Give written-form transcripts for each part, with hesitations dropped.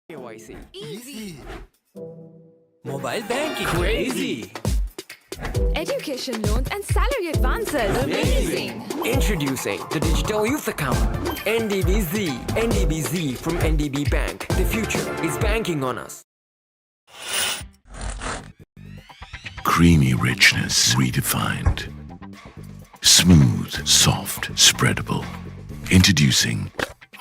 KYC. Easy. Mobile banking. Crazy. Education loans and salary advances. Amazing. Introducing the Digital Youth Account. NDBZ. NDBZ from NDB Bank. The future is banking on us. Creamy richness redefined. Smooth, soft, spreadable. Introducing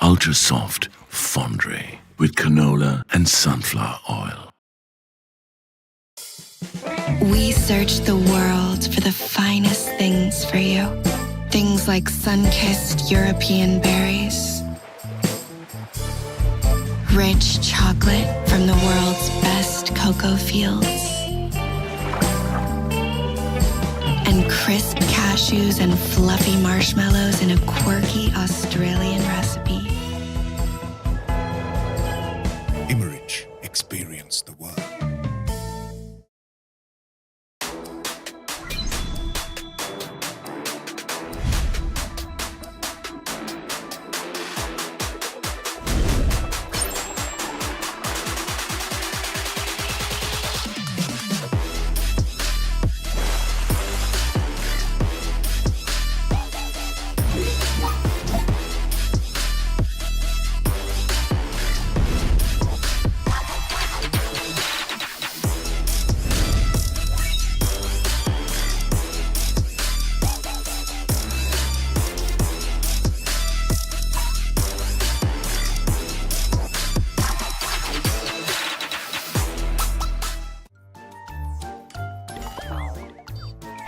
Ultra Soft Fondue with canola and sunflower oil. We search the world for the finest things for you. Things like sun-kissed European berries, rich chocolate from the world's best cocoa fields, and crisp cashews and fluffy marshmallows in a quirky Australian recipe. 𝐊𝐿𝐴𝐧𝐝, experience the world.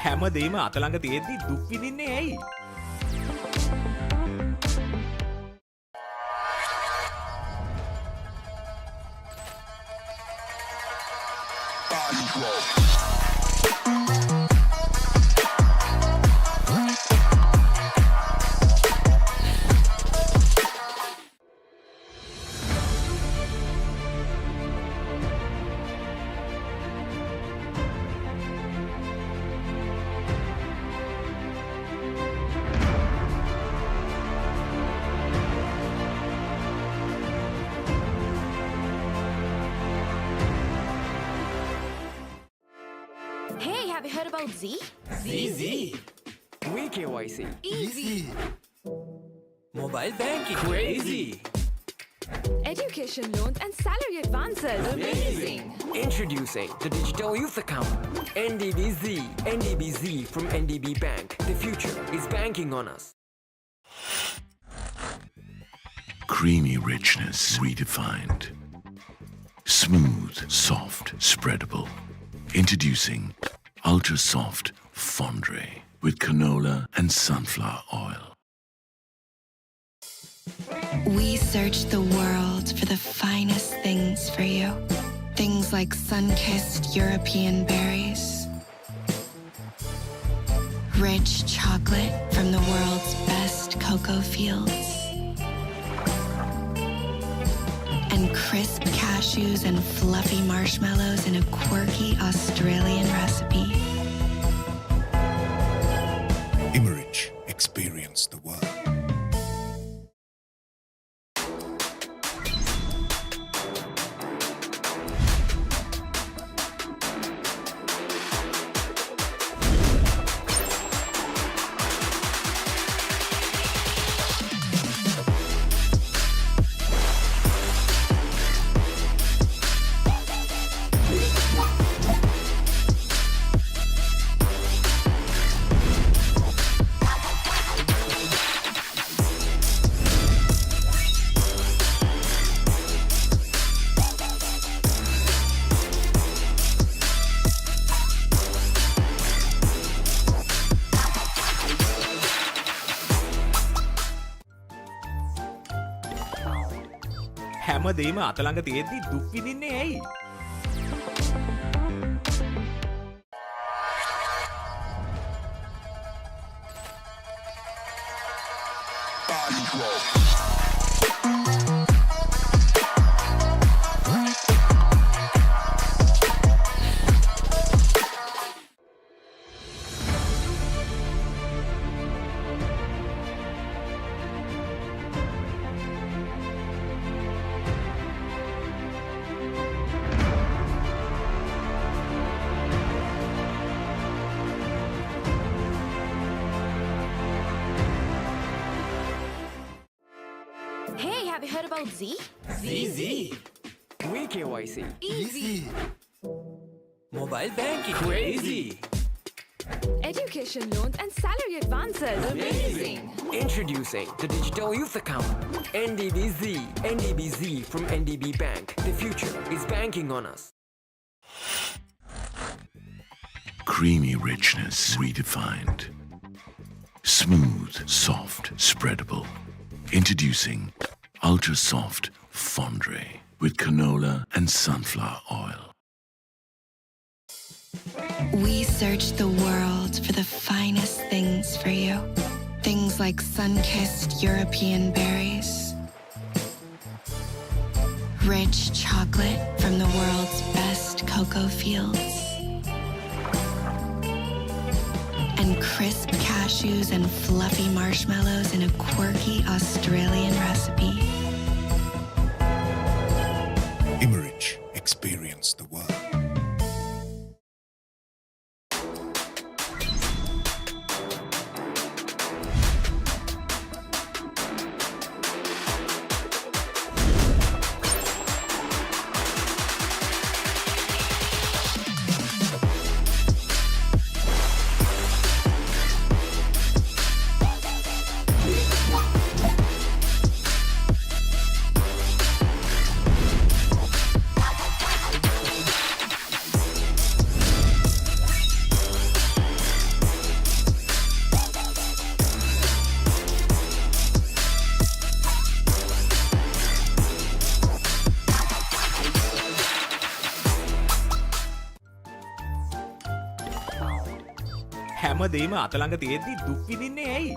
හැමදේම අතළඟ තියෙද්දි දුක් විඳින්නේ ඇයි? Hey, have you heard about Z? ZZ. We KYC. Easy. Mobile banking. Crazy. Education loans and salary advances. Amazing. Introducing the Digital Youth Account. NDBZ. NDBZ from NDB Bank. The future is banking on us. Creamy richness redefined. Smooth, soft, spreadable. Introducing Ultra Soft Fondue with canola and sunflower oil. We search the world for the finest things for you. Things like sun-kissed European berries, rich chocolate from the world's best cocoa fields, and crisp cashews and fluffy marshmallows in a quirky Australian recipe. 𝐊𝐴𝐧𝐝, experience the world. හැමදේම අතළඟ තියෙද්දි දුක් විඳින්නේ ඇයි? have you heard about Z? Z. 𝐊𝐶𝐴𝐴 Easy. Mobile banking. Crazy. Education loans and salary advances. Amazing. Introducing the Digital Youth Account. NDBZ. NDBZ from NDB Bank. The future is banking on us. Creamy richness redefined. Smooth, soft, spreadable. Introducing Ultra Soft 𝐊𝐿𝐿 with canola and sunflower oil. We search the world for the finest things for you. Things like sun-kissed European berries, rich chocolate from the world's best cocoa fields, and crisp cashews and fluffy marshmallows in a quirky Australian recipe. 𝐊𝐿𝐿𝐿, experience the world. හැමදේම අතළඟ තියෙද්දි දුක් විඳින්නේ ඇයි?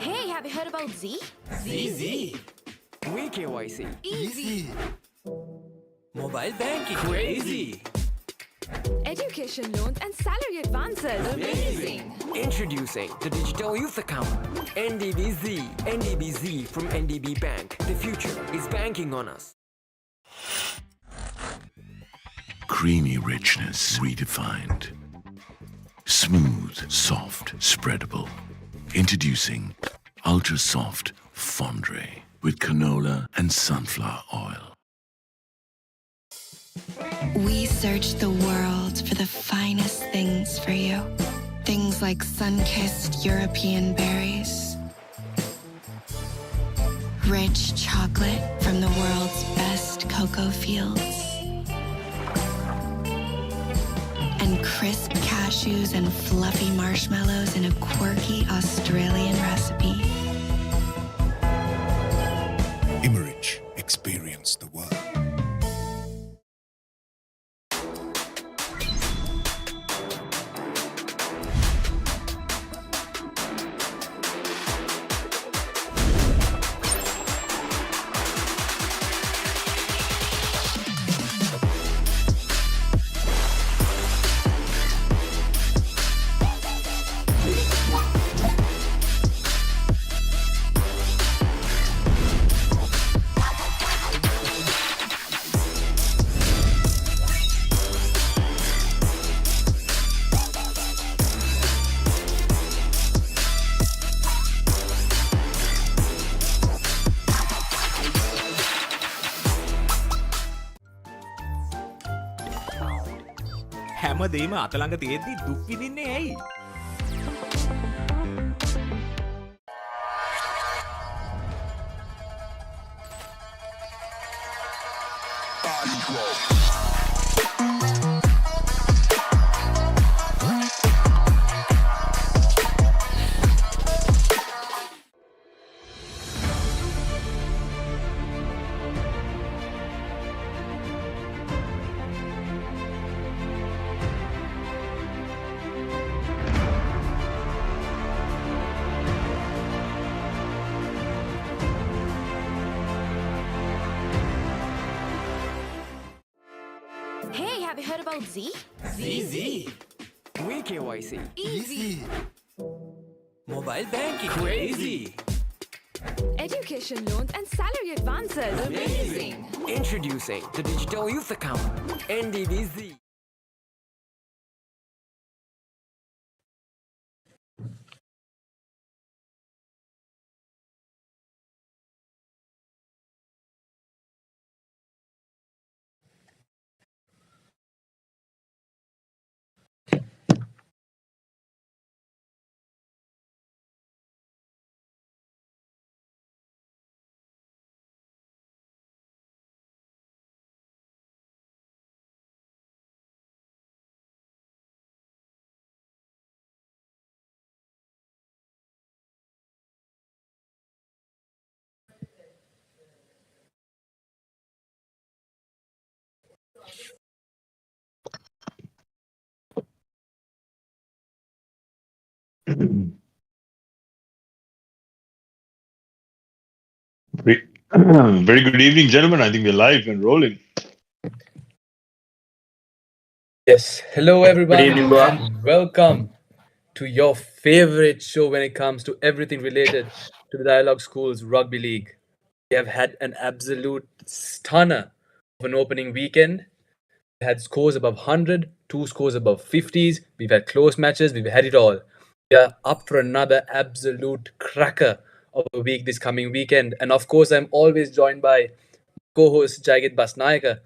Hey, have you heard about Z? Z. 𝐊𝐶𝐴𝐴 Easy. Mobile banking. Crazy. Education loans and salary advances. Amazing. Introducing the Digital Youth Account. NDBZ. NDBZ from NDB Bank. The future is banking on us. Creamy richness redefined. Smooth, soft, spreadable. Introducing Ultra Soft 𝐊𝐿𝐿𝐿 with canola and sunflower oil. We search the world for the finest things for you. Things like sun-kissed European berries, rich chocolate from the world's best cocoa fields, and crisp cashews and fluffy marshmallows in a quirky Australian recipe. 𝐊𝐿𝐿𝐿, experience the world. හැමදේම අතළඟ තියෙද්දි දුක් විඳින්නේ ඇයි? Hey, have you heard about Z? ZZ. 𝐊𝐴 Easy. Mobile banking. Crazy. Education loans and salary advances. Amazing. Introducing the Digital Youth Account. NDBZ. Very good evening, gentlemen. I think we're live and rolling. Yes, hello everyone, Good evening, Boa. and welcome to your favorite show when it comes to everything related to the Dialogue School's Rugby League. We have had an absolute stunner of an opening weekend. We had scores above 100, 2 scores above 50s. We've had close matches, we've had it all. We are up for another absolute cracker of a week this coming weekend. And of course, I'm always joined by co-host 𝐁𝐿 𝐵𝐵𝐴𝐴𝐴,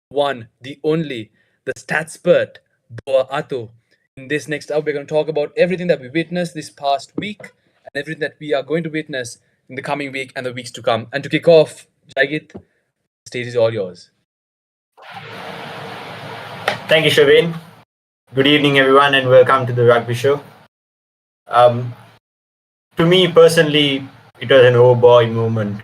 one, the only, the statspert, Boa Athu. In this next hour, we're going to talk about everything that we witnessed this past week and everything that we are going to witness in the coming week and the weeks to come. And to kick off, 𝐁𝐿, the stage is all yours. Thank you, Shavin. Good evening, everyone, and welcome to the Rugby Show. To me personally, it was an oh boy moment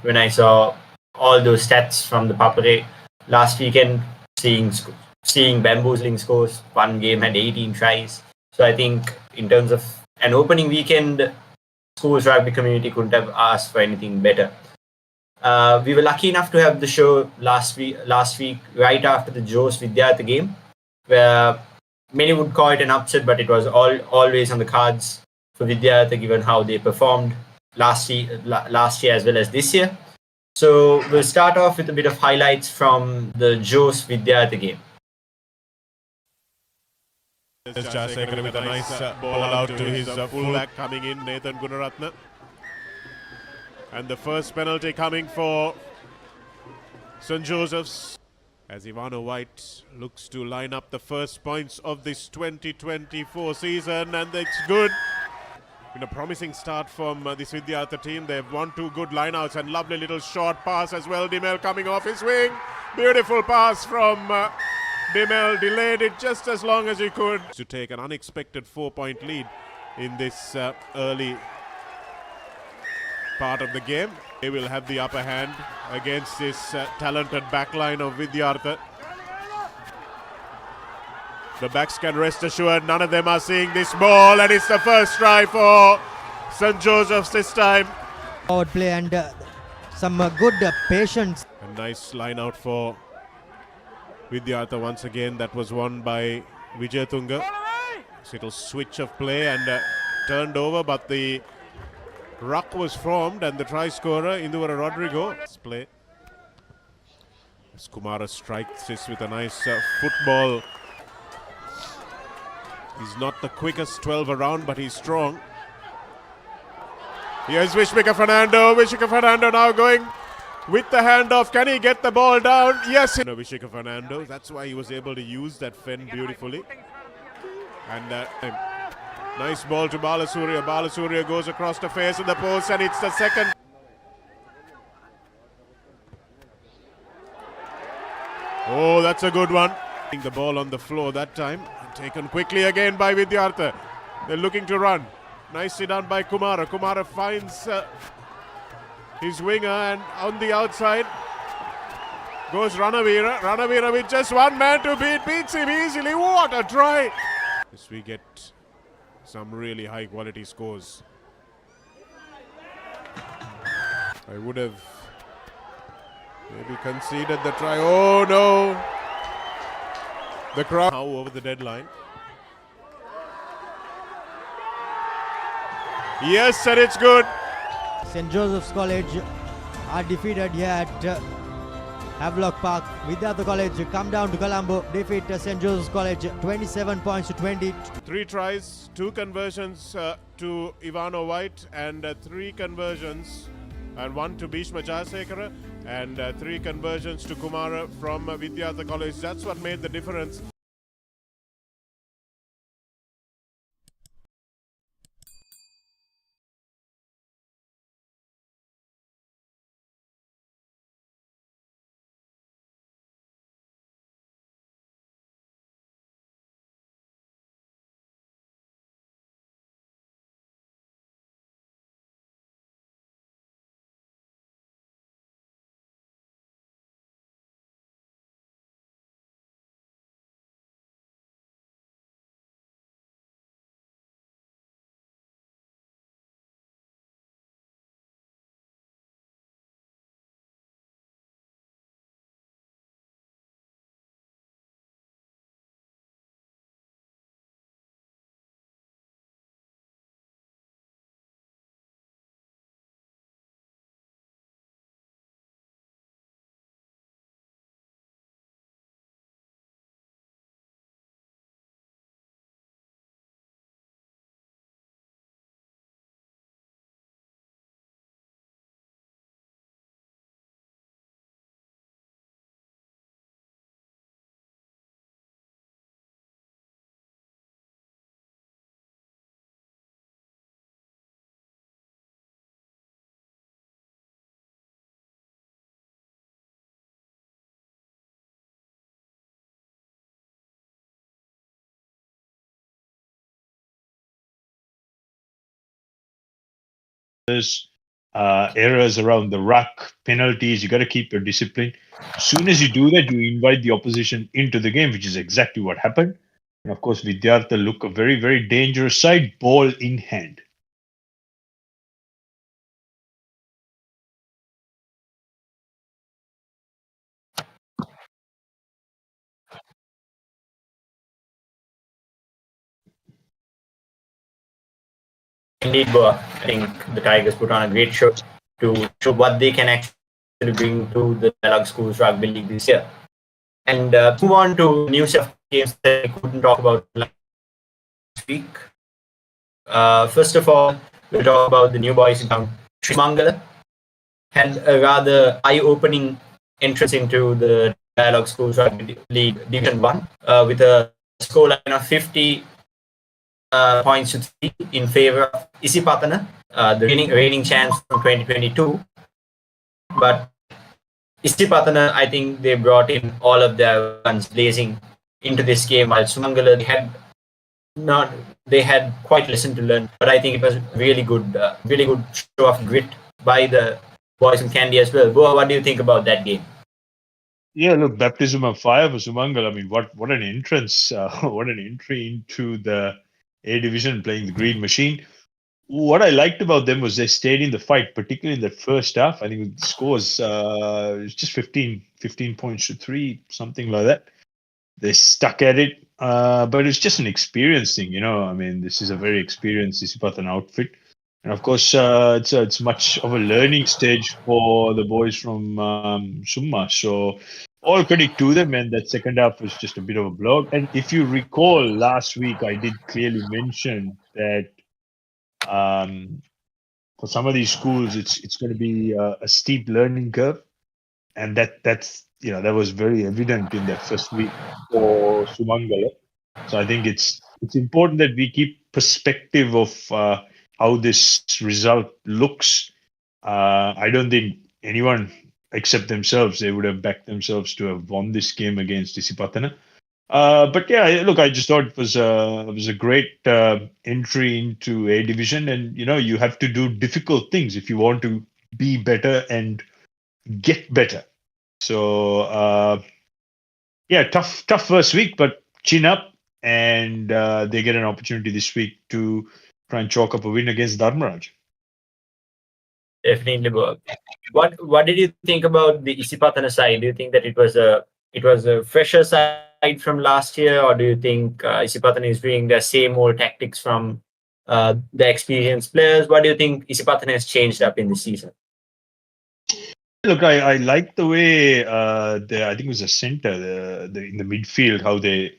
when I saw all those stats from the Papare last weekend, seeing bamboozling scores. One game had 18 tries. So I think in terms of an opening weekend, schools rugby community couldn't have asked for anything better. We were lucky enough to have the show last week right after the 𝐁𝐴𝐧 game, where many would call it an upset, but it was always on the cards for 𝐕𝐵𝐴𝐴 given how they performed last year as well as this year. So we'll start off with a bit of highlights from the 𝐁𝐴𝐧 game. 𝐿𝐴𝐴𝐧𝐝 with a nice ball out to his fullback coming in, Nathan Gunaratne. And the first penalty coming for St. Joseph's as Ivano White looks to line up the first points of this 2024 season, and it's good. Been a promising start from this 𝐕𝐵𝐴𝐴 team. They've won 2 good lineouts and lovely little short pass as well. Dimel coming off his wing. Beautiful pass from Dimel, delayed it just as long as he could to take an unexpected 4-point lead in this early part of the game. They will have the upper hand against this talented backline of 𝐕𝐵𝐴𝐴. The backs can rest assured none of them are seeing this ball, and it's the first try for St. Joseph's this time. Forward play and some good patience. A nice line out for 𝐕𝐵𝐴𝐴 once again. That was won by Vijay Tunga. Little switch of play and turned over, but the ruck was formed and the try scorer Induvara Rodrigo. Let's play as Kumara strikes this with a nice football. He's not the quickest 12 around, but he's strong. Here's 𝐕𝐵𝐴𝐴𝐴 Fernando now going with the handoff. Can he get the ball down? Yes. 𝐕𝐵𝐴𝐴𝐴 Fernando. That's why he was able to use that fend beautifully. And nice ball to Balasuriya. Balasuriya goes across the face of the post, and it's the second. Oh, that's a good one. The ball on the floor that time. Taken quickly again by 𝐕𝐵𝐴𝐴. They're looking to run. Nicely done by Kumara. Kumara finds his winger, and on the outside goes Ranavira. Ranavira with just one man to beats him easily. What a try! As we get some really high quality scores. I would have maybe conceded the try. Oh no! The crowd now over the deadline. Yes, and it's good. St. Joseph's College are defeated here at Havelock Park. 𝐕𝐵𝐴𝐻 College come down to Colombo, defeat St. Joseph's College 27 points to 20. 3 tries, 2 conversions to Ivano White, and 3 conversions, and 1 to 𝐵ishma Jayasekara, and 3 conversions to Kumara from 𝐕𝐵𝐴𝐻 College. That's what made the difference. Errors around the ruck, penalties. You got to keep your discipline. As soon as you do that, you invite the opposition into the game, which is exactly what happened. And of course, Vidyartha look a very, very dangerous side, ball in hand. Indeed, Boa. I think the Tigers put on a great show to show what they can actually bring to the Dialogue Schools Rugby League this year. And move on to new set of games that I couldn't talk about last week. First of all, we'll talk about the new boys in town. Srimangala had a rather eye-opening entrance into the Dialogue Schools Rugby League Division 1 with a scoreline of 50 points to 3 in favor of 𝐸𝐶 the reigning champs from 2022. But 𝐸𝐶, I think they brought in all of their guns blazing into this game, while Sumangala they had quite a lesson to learn. But I think it was really good show of grit by the boys from Kandy as well. Boa, what do you think about that game? Yeah, look, baptism of fire for Sumangala. I mean, what an entrance, what an entry into the A division, playing the Green Machine. What I liked about them was they stayed in the fight, particularly in the first half. I think the score was just 15 points to 3, something like that. They stuck at it, but it's just an experience thing, you know. I mean, this is a very experienced 𝐸𝐶 outfit. And of course, it's much of a learning stage for the boys from Summa. So all credit to them, and that second half was just a bit of a blowout. And if you recall, last week I did clearly mention that for some of these schools, it's going to be a steep learning curve, and that was very evident in that first week for Sumangala. So I think it's important that we keep perspective of how this result looks. I don't think anyone except themselves, they would have backed themselves to have won this game against 𝐸𝐶. But yeah, look, I just thought it was a great entry into A division, and you have to do difficult things if you want to be better and get better. So yeah, tough first week, but chin up, and they get an opportunity this week to try and chalk up a win against Dharmaraj. Definitely, Boa. What did you think about the 𝐸𝐶 side? Do you think that it was a fresher side from last year, or do you think 𝐶 Pathana is doing the same old tactics from the experienced players? What do you think 𝐶 Pathana has changed up in the season? Look, I like the way I think it was a center in the midfield, how they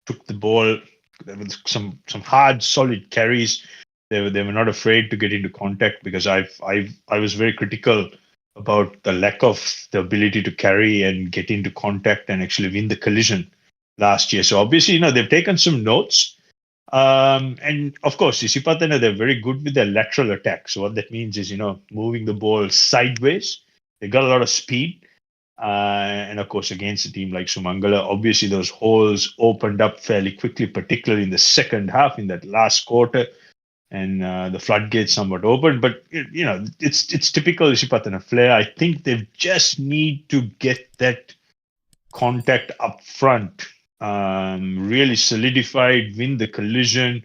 took the ball. There was some hard, solid carries. They were not afraid to get into contact, because I was very critical about the lack of the ability to carry and get into contact and actually win the collision last year. So obviously, they've taken some notes. And of course, 𝐶 Pathana, they're very good with their lateral attack. So what that means is, moving the ball sideways. They got a lot of speed. And of course, against a team like Sumangala, obviously those holes opened up fairly quickly, particularly in the second half, in that last quarter, and the floodgates somewhat opened. But it's typical 𝐶 Pathana flair. I think they just need to get that contact up front, really solidified, win the collision,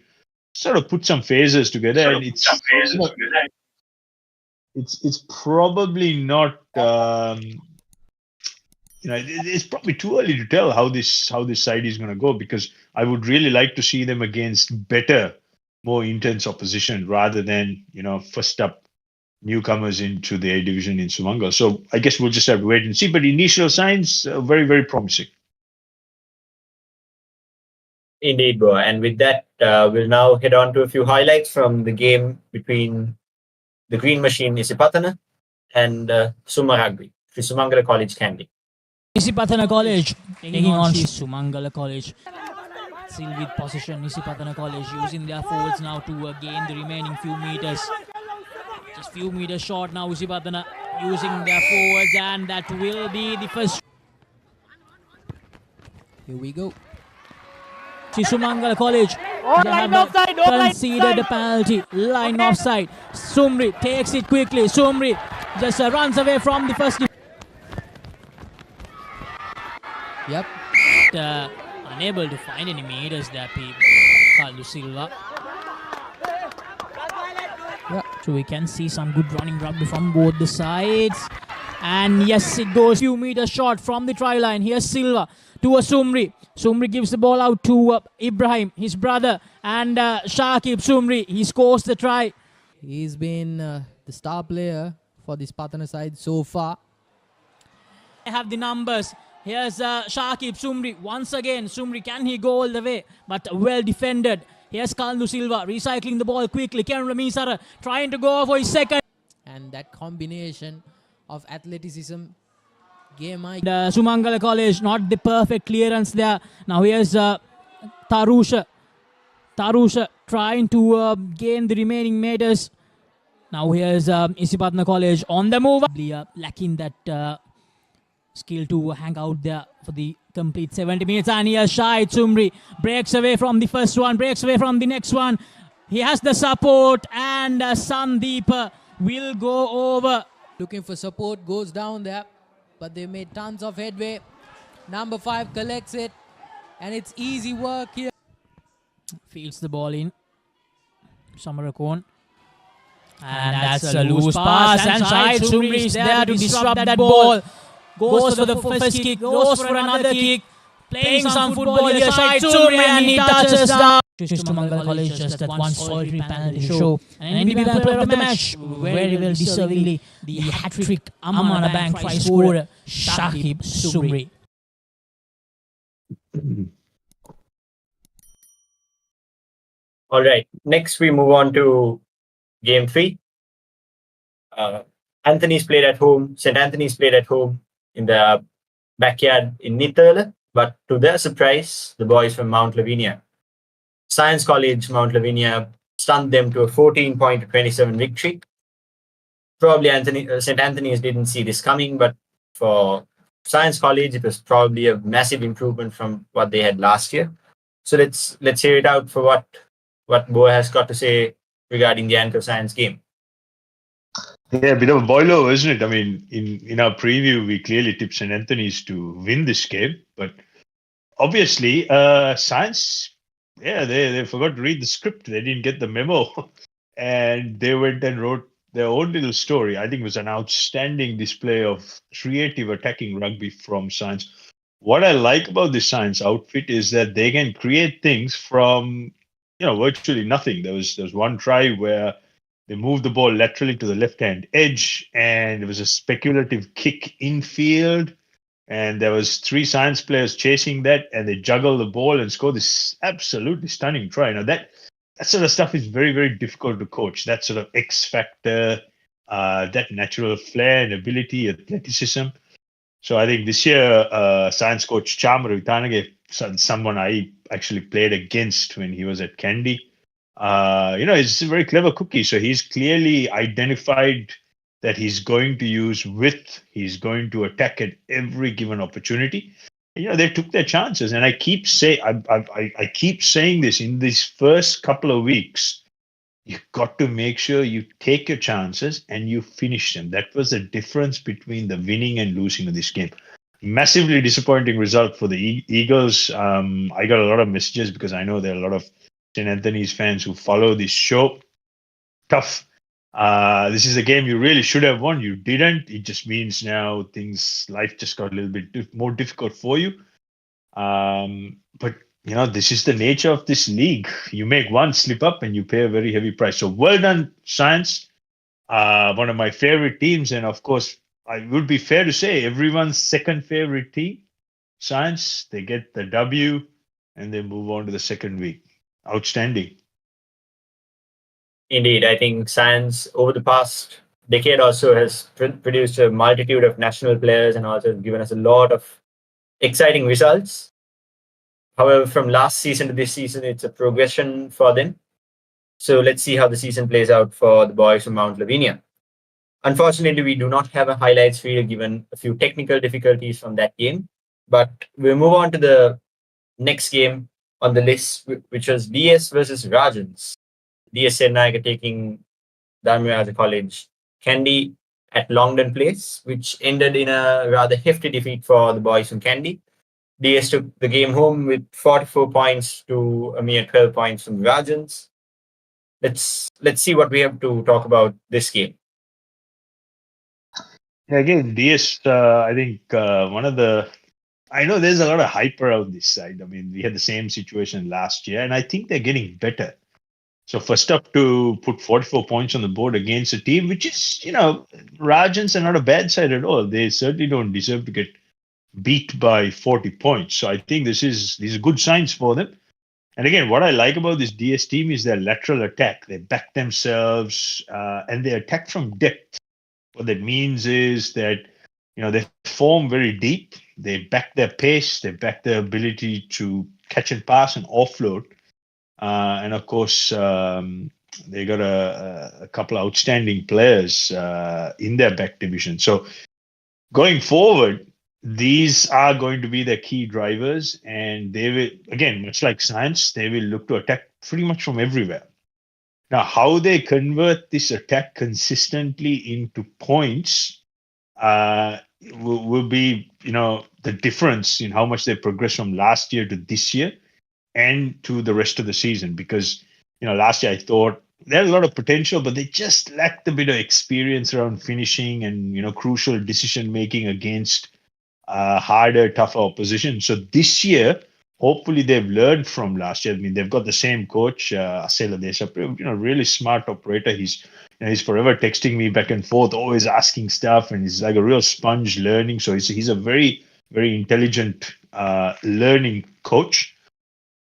sort of put some phases together, and it's probably not. It's probably too early to tell how this side is going to go, because I would really like to see them against better, more intense opposition, rather than first up newcomers into the A division in Sumangala. So I guess we'll just have to wait and see. But initial signs very, very promising. Indeed, Boa. And with that, we'll now head on to a few highlights from the game between the Green Machine 𝐶 Pathana and Summa Rugby, Sri Sumangala College Kandy. 𝐶 Pathana College taking on Sumangala College. Still with possession, 𝐶 Pathana College using their forwards now to gain the remaining few meters. Just few meters short now, 𝐶 Pathana using their forwards, and that will be the first. Here we go. Sumangala College. They have conceded the penalty. Line offside. Sumri takes it quickly. Sumri just runs away from the first. Yep. Unable to find any meters there, Carlos Silva. Yeah. So we can see some good running rugby from both the sides. And yes, it goes few meters short from the try line. Here's Silva to a Sumri. Sumri gives the ball out to Ibrahim, his brother, and Shakib Sumri. He scores the try. He's been the star player for this Pathana side so far. I have the numbers. Here's Shakib Sumri. Once again, Sumri, can he go all the way? But well defended. Here's Kalnu Silva recycling the ball quickly. Ken Ramisara trying to go for his second. And that combination of athleticism, 𝐿𝐴𝐺𝐻. Sumangala College, not the perfect clearance there. Now here's Tarusha. Tarusha trying to gain the remaining meters. Now here's 𝐶 Pathana College on the move. Lacking that skill to hang out there for the complete 70 minutes. And here's Shahid Sumri. Breaks away from the first one, breaks away from the next one. He has the support, and Sandeep will go over. Looking for support, goes down there, but they made tons of headway. Number 5 collects it, and it's easy work here. Fields the ball in. Samarakon. And that's a loose pass, and Shahid Sumri is there to disrupt that ball. Goes for the first kick, goes for another kick. Playing some football here, Shahid Sumri, and he touches down. Sumangala College just that one solitary penalty show. And NDB Bank player of the match, very well deservingly, the hat-trick Amana Bank try scorer, Shakib Sumri. All right, next we move on to game 3. Anthony's played at home. St. Anthony's played at home in the backyard in 𝐵𝐻𝐿𝐴, but to their surprise, the boys from Mount Lavinia, Science College Mount Lavinia, stunned them to a 14-27 victory. Probably St. Anthony's didn't see this coming, but for Science College, it was probably a massive improvement from what they had last year. So let's hear it out for what Boa has got to say regarding the Anchor Science game. Yeah, a bit of a boiler, isn't it? I mean, in our preview, we clearly tipped St. Anthony's to win this game, but obviously, Science, they forgot to read the script. They didn't get the memo, and they went and wrote their own little story. I think it was an outstanding display of creative attacking rugby from Science. what I like about the Science outfit is that they can create things from, virtually nothing. There was one try where they moved the ball laterally to the left-hand edge, and it was a speculative kick infield, and there was 3 Science players chasing that, and they juggle the ball and score this absolutely stunning try. Now that sort of stuff is very, very difficult to coach. That sort of X factor, that natural flair and ability, athleticism. So I think this year, Science coach 𝐊𝐴𝐺𝐿𝐴𝐺𝐿, someone I actually played against when he was at Kandy, he's a very clever cookie. So he's clearly identified that he's going to use width. He's going to attack at every given opportunity. They took their chances, and I keep saying this in these first couple of weeks. You've got to make sure you take your chances and you finish them. That was the difference between the winning and losing of this game. Massively disappointing result for the Eagles. I got a lot of messages because I know there are a lot of St. Anthony's fans who follow this show. Tough. This is a game you really should have won. You didn't. It just means now life just got a little bit more difficult for you. But this is the nature of this league. You make one slip up and you pay a very heavy price. So well done, Science. One of my favorite teams. And of course, I would be fair to say everyone's second favorite team, Science. They get the W and they move on to the second week. Outstanding. Indeed, I think Science over the past decade also has produced a multitude of national players and also given us a lot of exciting results. However, from last season to this season, it's a progression for them. So let's see how the season plays out for the boys from Mount Lavinia. Unfortunately, we do not have a highlights reel given a few technical difficulties from that game. But we'll move on to the next game on the list, which was DS versus Rajans. DS 𝐷𝐿𝐴𝐺𝐿 taking 𝐊𝐴𝐺𝐿 College Kandy at Longdon Place, which ended in a rather hefty defeat for the boys from Kandy. DS took the game home with 44 points to a mere 12 points from Rajans. Let's see what we have to talk about this game. Again, DS, I think I know there's a lot of hype around this side. I mean, we had the same situation last year, and I think they're getting better. So first up to put 44 points on the board against a team, which is, Rajans are not a bad side at all. They certainly don't deserve to get beat by 40 points. So I think these are good signs for them. And again, what I like about this DS team is their lateral attack. They back themselves and they attack from depth. What that means is that, they form very deep. They back their pace. They back their ability to catch and pass and offload. And of course, they got a couple of outstanding players in their back division. So going forward, these are going to be their key drivers, and they will, again, much like Science, they will look to attack pretty much from everywhere. Now, how they convert this attack consistently into points will be, the difference in how much they progress from last year to this year and to the rest of the season. Because, last year I thought they had a lot of potential, but they just lacked a bit of experience around finishing and, crucial decision-making against harder, tougher opposition. So this year, hopefully they've learned from last year. I mean, they've got the same coach, 𝐻𝐴𝐺𝐿𝐴𝐺𝐿, really smart operator. He's forever texting me back and forth, always asking stuff, and he's like a real sponge learning. So he's a very, very intelligent learning coach.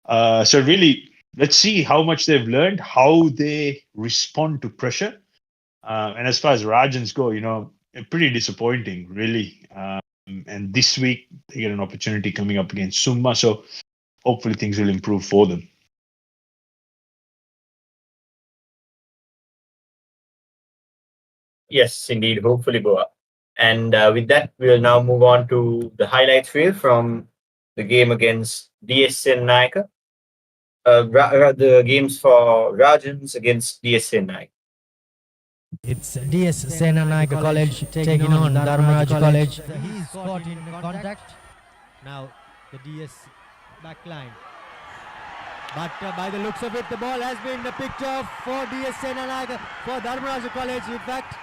So really, let's see how much they've learned, how they respond to pressure. And as far as Rajans go, pretty disappointing, really. And this week, they get an opportunity coming up against Summa. So hopefully things will improve for them. Yes, indeed. Hopefully, Boa. And with that, we'll now move on to the highlights reel from the game against DS 𝐶𝐿𝐴𝐺𝐿. The games for Rajans against DS 𝐶𝐿𝐴𝐺𝐿. It's DS 𝐶𝐿𝐴𝐺𝐿 College taking on 𝐊𝐴𝐺𝐿 College. He's caught in contact. Now the DS backline. But by the looks of it, the ball has been picked off for DS 𝐶𝐿𝐴𝐺𝐿 for 𝐊𝐴𝐺𝐿 College, in fact.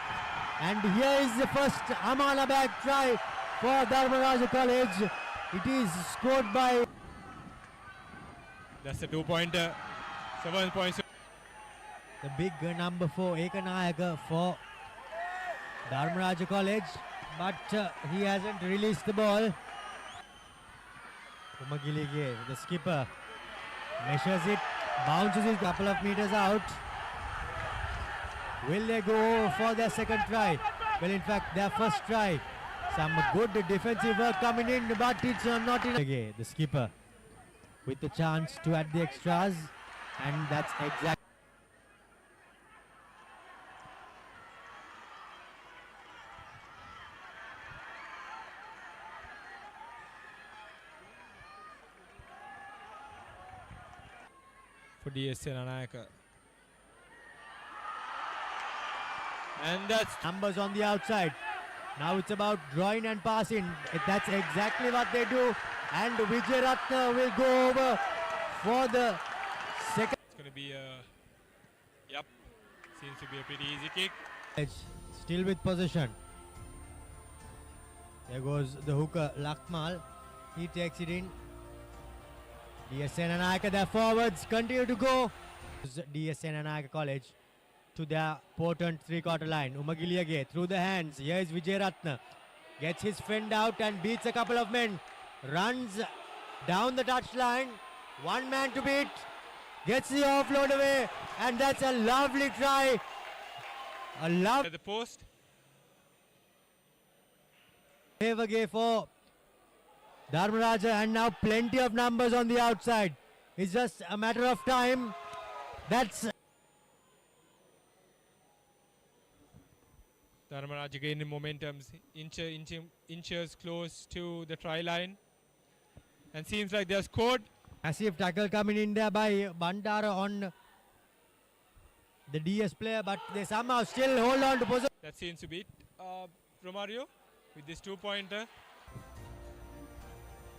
And here is the first Amala bag try for 𝐊𝐴𝐺𝐿 College. It is scored by... That's a 2-pointer. 7 points. The big number 4, 𝐂𝐿 for 𝗏𝗏𝗏 College, but he hasn't released the ball. 𝗏𝗏𝗏𝐿, the skipper, measures it, bounces it a couple of meters out. Will they go for their second try? Well, in fact, their first try. Some good defensive work coming in, but it's not enough. The skipper with the chance to add the extras, and that's exactly... For DS Senanayaka. And that's numbers on the outside. Now it's about drawing and passing. That's exactly what they do. And 𝐕𝐺𝐻𝗏𝗏 will go over for the second. It's going to be a... Yep. Seems to be a pretty easy kick. Still with possession. There goes the hooker, 𝐊𝐞𝐿. He takes it in. DS Senanayaka, their forwards continue to go. DS Senanayaka College to their potent three-quarter line. 𝗏𝗏𝗏𝗏 through the hands. Here is 𝐕𝐺𝐻𝗏𝗏. Gets his friend out and beats a couple of men. Runs down the touchline. One man to beat. Gets the offload away. And that's a lovely try. A lovely... The post. 𝗂𝐵𝐵𝐴 for 𝗏𝗏𝗏, and now plenty of numbers on the outside. It's just a matter of time. That's... 𝗏𝗏𝗏 gaining momentum, inches close to the try line. And seems like they're scored. Massive tackle coming in there by Bandara on the DS player, but they somehow still hold on to possession. That seems to beat Romario with this 2-pointer.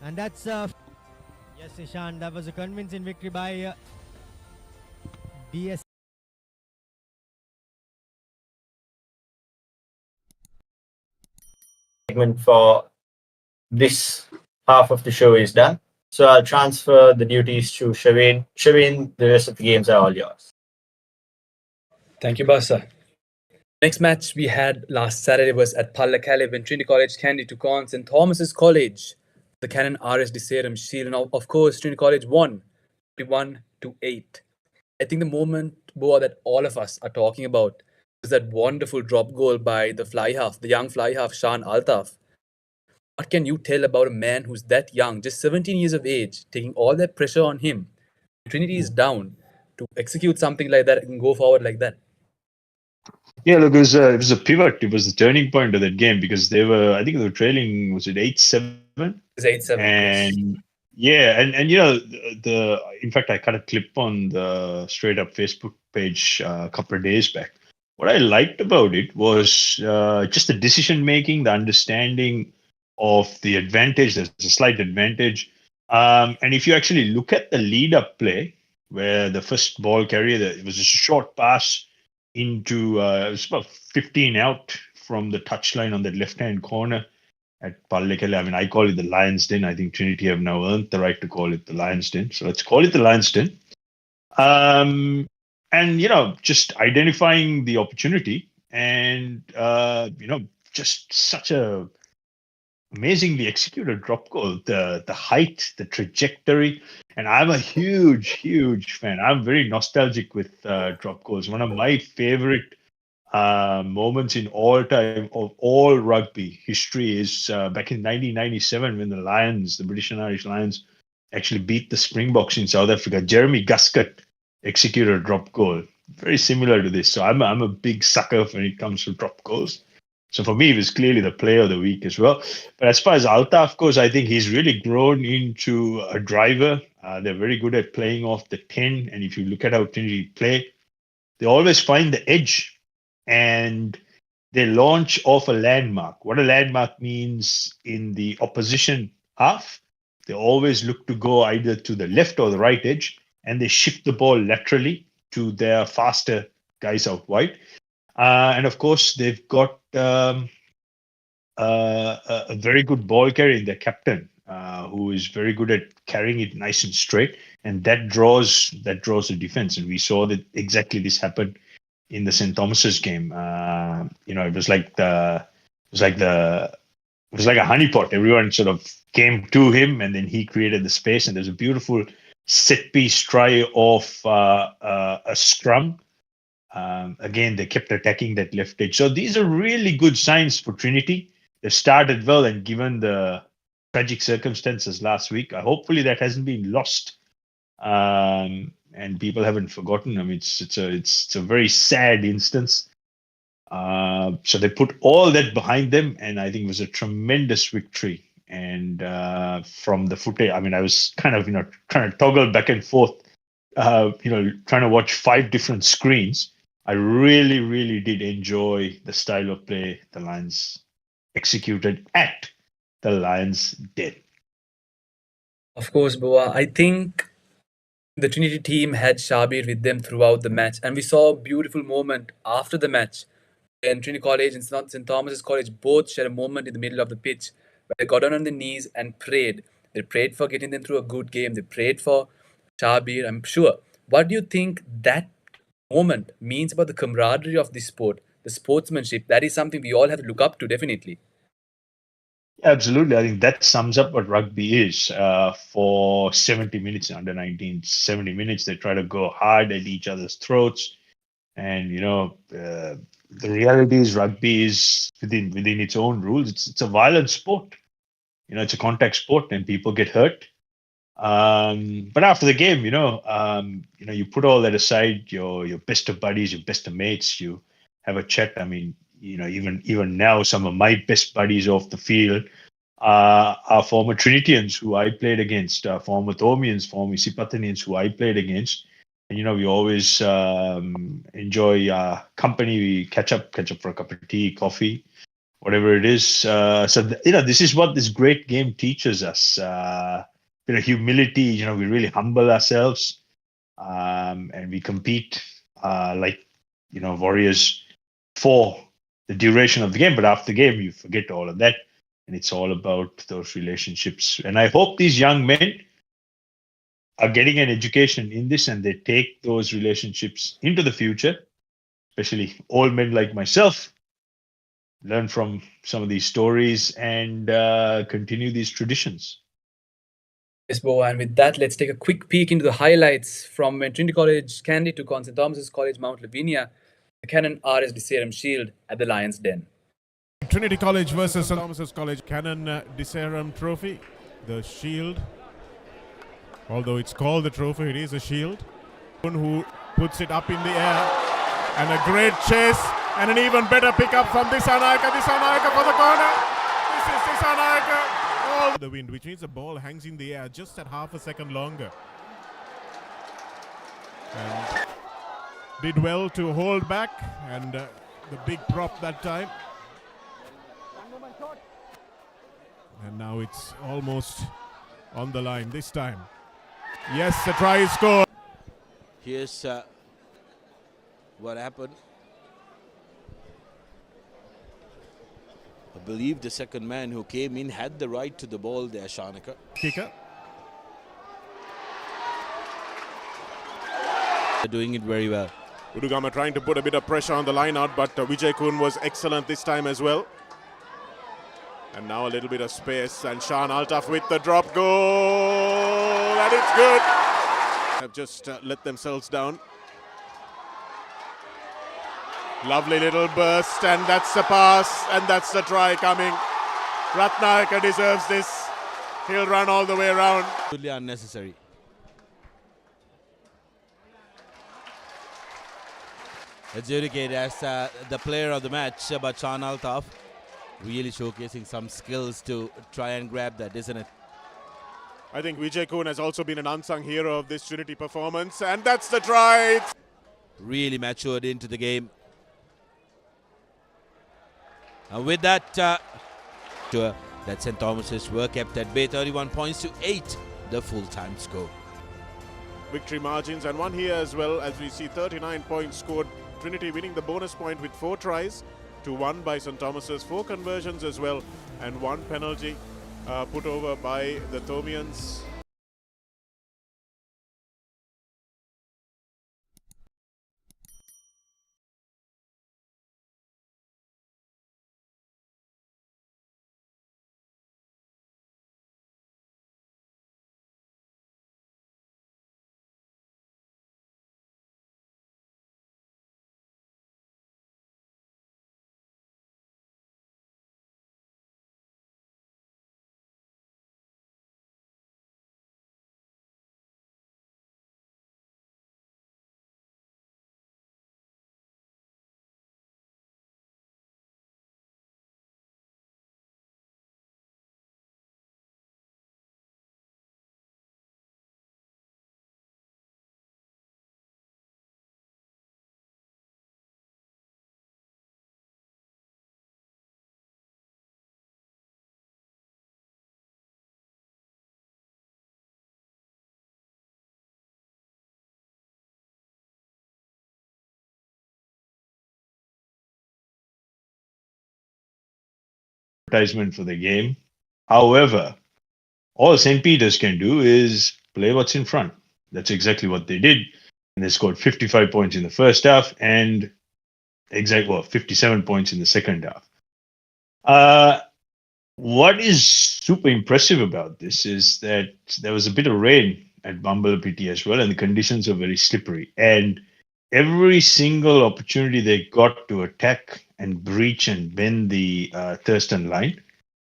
And that's... yes, Ishan, that was a convincing victory by DS. Segment for this half of the show is done. So I'll transfer the duties to 𝐶𝐵𝐻𝐴𝐿. 𝐶𝐵𝐻𝐴𝐿, the rest of the games are all yours. Thank you, Basa. Next match we had last Saturday was at Pallekele when Trinity College Kandy took on St. Thomas's College, the Canon RSD Serum Shield. And of course, Trinity College won 21-8. I think the moment, Boa, that all of us are talking about is that wonderful drop goal by the fly half, the young fly half, Shan Altaf. What can you tell about a man who's that young, just 17 years of age, taking all that pressure on him? Trinity is down to execute something like that and go forward like that. Yeah, look, it was a pivot. It was the turning point of that game because I think they were trailing, was it 8-7? It was 8-7. And yeah, and you know, in fact, I cut a clip on the Straight Up Facebook page a couple of days back. What I liked about it was just the decision making, the understanding of the advantage. There's a slight advantage. And if you actually look at the lead up play, where the first ball carrier, it was just a short pass into, it was about 15 out from the touchline on that left-hand corner at Pallekele. I mean, I call it the Lion's Den. I think Trinity have now earned the right to call it the Lion's Den. So let's call it the Lion's Den. And, you know, just identifying the opportunity and, you know, just such a amazingly executed drop goal, the height, the trajectory. And I'm a huge fan. I'm very nostalgic with drop goals. One of my favorite moments in all time of all rugby history is back in 1997 when the Lions, the British and Irish Lions, actually beat the Springboks in South Africa. Jeremy Guscott executed a drop goal, very similar to this. So I'm a big sucker when it comes to drop goals. So for me, it was clearly the player of the week as well. But as far as Altaf goes, I think he's really grown into a driver. They're very good at playing off the 10. And if you look at how Trinity play, they always find the edge and they launch off a landmark. What a landmark means in the opposition half, they always look to go either to the left or the right edge, and they shift the ball laterally to their faster guys out wide. And of course, they've got a very good ball carrier in their captain, who is very good at carrying it nice and straight, and that draws the defense. And we saw that exactly this happened in the St. Thomas's game. It was like a honeypot. Everyone sort of came to him, and then he created the space. And there's a beautiful set piece try off a scrum. Again, they kept attacking that left edge. So these are really good signs for Trinity. They've started well, and given the tragic circumstances last week, hopefully that hasn't been lost, and people haven't forgotten. I mean, it's a very sad instance. So they put all that behind them, and I think it was a tremendous victory. And from the footage, I mean, I was kind of trying to toggle back and forth, trying to watch 5 different screens. I really, really did enjoy the style of play the Lions executed at the Lions Den. Of course, Boa. I think the Trinity team had Shabir with them throughout the match, and we saw a beautiful moment after the match when Trinity College and St. Thomas's College both shared a moment in the middle of the pitch where they got down on their knees and prayed. They prayed for getting them through a good game. They prayed for Shabir, I'm sure. What do you think that moment means about the camaraderie of this sport, the sportsmanship? That is something we all have to look up to, definitely. Absolutely. I think that sums up what rugby is. For 70 minutes, under 19, 70 minutes, they try to go hard at each other's throats. And, the reality is rugby is within its own rules. It's a violent sport. It's a contact sport, and people get hurt. But after the game, you put all that aside, your best of buddies, your best of mates, you have a chat. I mean, even now, some of my best buddies off the field are former Trinitians who I played against, former Thomians, former Isipathanians who I played against. And, we always enjoy company. We catch up for a cup of tea, coffee, whatever it is. This is what this great game teaches us. Humility, we really humble ourselves, and we compete like warriors for the duration of the game. But after the game, you forget all of that, and it's all about those relationships. And I hope these young men are getting an education in this, and they take those relationships into the future, especially old men like myself, learn from some of these stories and continue these traditions. Yes, Boa, and with that, let's take a quick peek into the highlights from when Trinity College Kandy took on St. Thomas's College Mount Lavinia, the Canon 𝐷𝐴𝐴 Shield at the Lions Den. Trinity College versus St. Thomas's College Canon 𝐷𝐴𝐴 Trophy, the shield. Although it's called the trophy, it is a shield. Who puts it up in the air, and a great chase, and an even better pickup from 𝐷𝐴𝐴 for the corner. This is 𝐷𝐴𝐴. All the wind, which means the ball hangs in the air just at half a second longer. And did well to hold back, and the big prop that time. And now it's almost on the line this time. Yes, a try is scored. Here's what happened. I believe the second man who came in had the right to the ball there, 𝐷𝐴𝐴. Kicker. They're doing it very well. 𝐿𝐴𝐴 trying to put a bit of pressure on the line out, but 𝐕𝐴𝐾 was excellent this time as well. And now a little bit of space, and Shan Altaf with the drop goal, and it's good. Have just let themselves down. Lovely little burst, and that's the pass, and that's the try coming. Ratnayaka deserves this. He'll run all the way around. Totally unnecessary. Adjudicated as the player of the match, but Shan Altaf really showcasing some skills to try and grab that, isn't it? I think 𝐕𝐴𝐾 has also been an unsung hero of this Trinity performance, and that's the try. Really matured into the game. And with that, that St. Thomas's were kept at bay, 31 points to 8, the full-time score. Victory margins, and one here as well, as we see 39 points scored. Trinity winning the bonus point with 4 tries to 1 by St. Thomas's, 4 conversions as well, and 1 penalty. put over by the Thomians. Advertisement for the game. However, all St. Peter's can do is play what's in front. That's exactly what they did. And they scored 55 points in the first half and 57 points in the second half. What is super impressive about this is that there was a bit of rain at 𝐊𝐵𝐵𝐴𝐴 as well, and the conditions are very slippery. And every single opportunity they got to attack and breach and bend the Thurston line,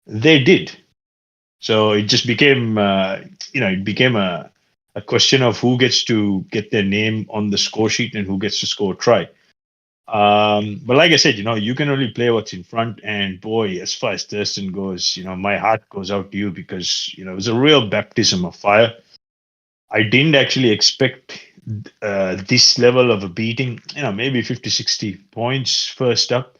they did. So it just became, it became a question of who gets to get their name on the score sheet and who gets to score a try. But like I said, you can only play what's in front. And boy, as far as Thurston goes, my heart goes out to you because, it was a real baptism of fire. I didn't actually expect this level of a beating, maybe 50, 60 points first up.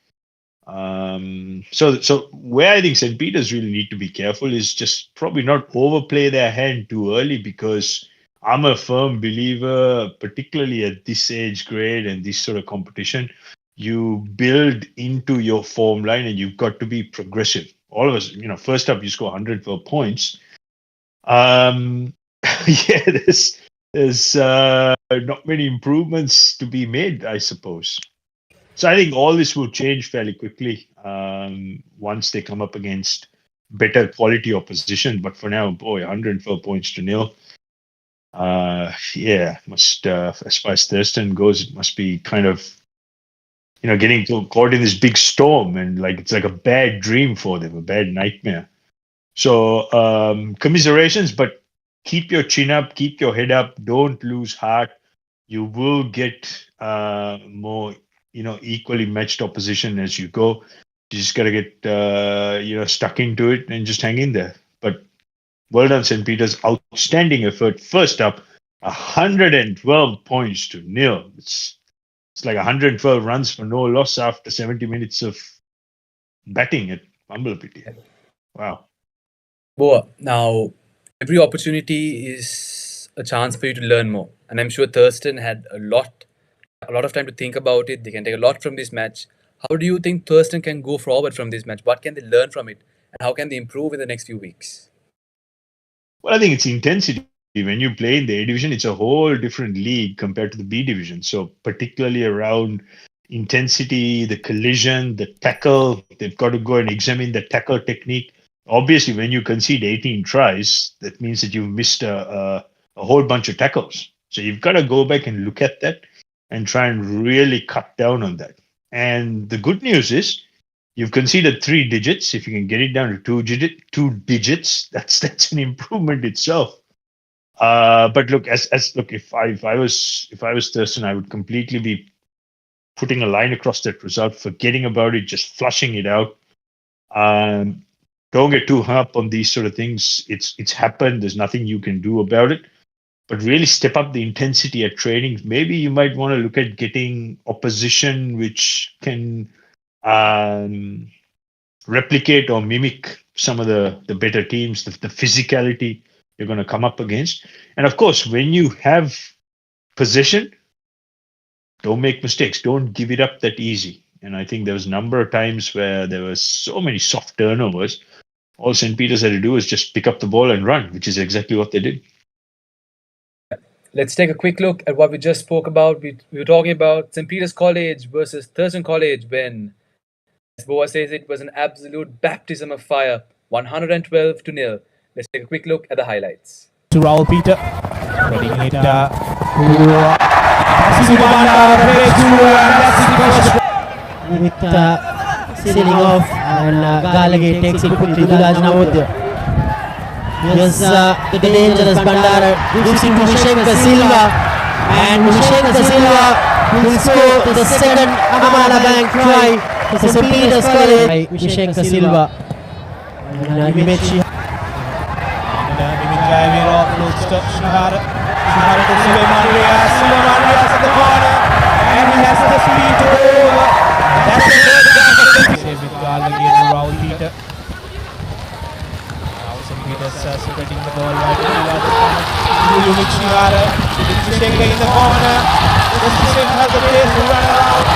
So where I think St. Peter's really need to be careful is just probably not overplay their hand too early, because I'm a firm believer, particularly at this age grade and this sort of competition, you build into your form line and you've got to be progressive. All of us, first up you score 112 points. Yeah, there's not many improvements to be made, I suppose. So I think all this will change fairly quickly once they come up against better quality opposition. But for now, boy, 112 points to nil. Yeah, must as far as Thurston goes, it must be kind of getting caught in this big storm, and it's like a bad dream for them, a bad nightmare. So commiserations, but keep your chin up, keep your head up, don't lose heart. You will get more equally matched opposition as you go. You just got to get stuck into it and just hang in there. But well done, St. Peter's. Outstanding effort. First up, 112 points to nil. It's like 112 runs for no loss after 70 minutes of batting at 𝐊𝐵𝐵𝐴𝐴. Wow. Boa, now every opportunity is a chance for you to learn more. And I'm sure Thurston had a lot of time to think about it. They can take a lot from this match. How do you think Thurston can go forward from this match? What can they learn from it? And how can they improve in the next few weeks? Well, I think it's intensity. When you play in the A division, it's a whole different league compared to the B division. So particularly around intensity, the collision, the tackle, they've got to go and examine the tackle technique. Obviously, when you concede 18 tries, that means that you've missed a whole bunch of tackles. So you've got to go back and look at that and try and really cut down on that. And the good news is you've conceded 3 digits. If you can get it down to 2 digits, that's an improvement itself. But look, if I was Thurston, I would completely be putting a line across that result, forgetting about it, just flushing it out. Don't get too hung up on these sort of things. It's happened. There's nothing you can do about it. But really step up the intensity at training. Maybe you might want to look at getting opposition which can replicate or mimic some of the better teams, the physicality you're going to come up against. And of course, when you have possession, don't make mistakes. Don't give it up that easy. And I think there was a number of times where there were so many soft turnovers. all St. Peter's had to do was just pick up the ball and run, which is exactly what they did. Let's take a quick look at what we just spoke about. We were talking about St. Peter's College versus Thurston College when, as Boa says, it was an absolute baptism of fire, 112-0. Let's take a quick look at the highlights. To Raul Peter, putting it with sealing off, and 𝐿𝐴𝐧𝐝 takes it quickly to 𝐿𝐴𝐧𝐝. Yes, the dangerous Bandara gives it to 𝐕𝐵𝐴𝐶𝐿𝐴, and 𝐕𝐵𝐴𝐶𝐿𝐴 will score the second Amala Bank try for St. Peter's College by 𝐕𝐵𝐴𝐶𝐿𝐴. And 𝐕𝐵𝐴𝐶 offloads to Shihara. Shihara to 𝐕𝐵𝐴𝐶 at the corner, and he has the speed to go over. That's the third with 𝐿𝐴𝐧𝐝 and Raul Peter. Now St. Peter's spreading the ball right towards the corner. Shihara, 𝐕𝐵𝐴𝐶 in the corner. 𝐕𝐵𝐴𝐶 has the pace to run around.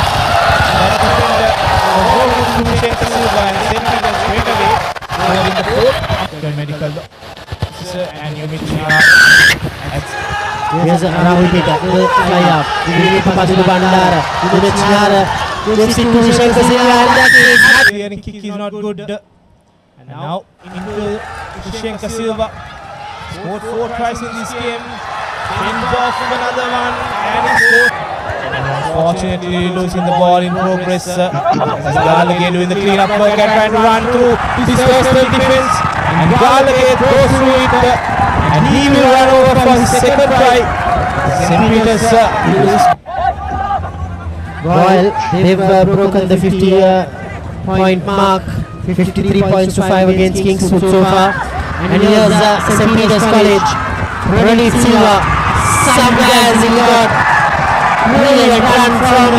That's the defender. The ball goes to 𝐕𝐵𝐴𝐶 and St. Peter's straight away. They are in the fourth. Medical and 𝐕𝐵𝐴𝐶. Here's Raul Peter, fly up. Pass to Bandara. 𝐕𝐵𝐴𝐶 gives it to 𝐕𝐵𝐴𝐶, and that is clearing kick is not good. And now into 𝐕𝐵𝐴𝐶. Scored 4 tries in this game. Ends off another one, and he scored. Unfortunately, losing the ball in progress. As 𝐿𝐴𝐧𝐝 doing the clean-up work and trying to run through his personal defense. And 𝐿𝐴𝐧𝐝 goes through it, and he will run over for his second try. St. Peter's Royal, they've broken the 50-point mark. 53 points to 5 against Kingswood so far. And here's St. Peter's College. Ronnie Silva, some guys he got brilliant run from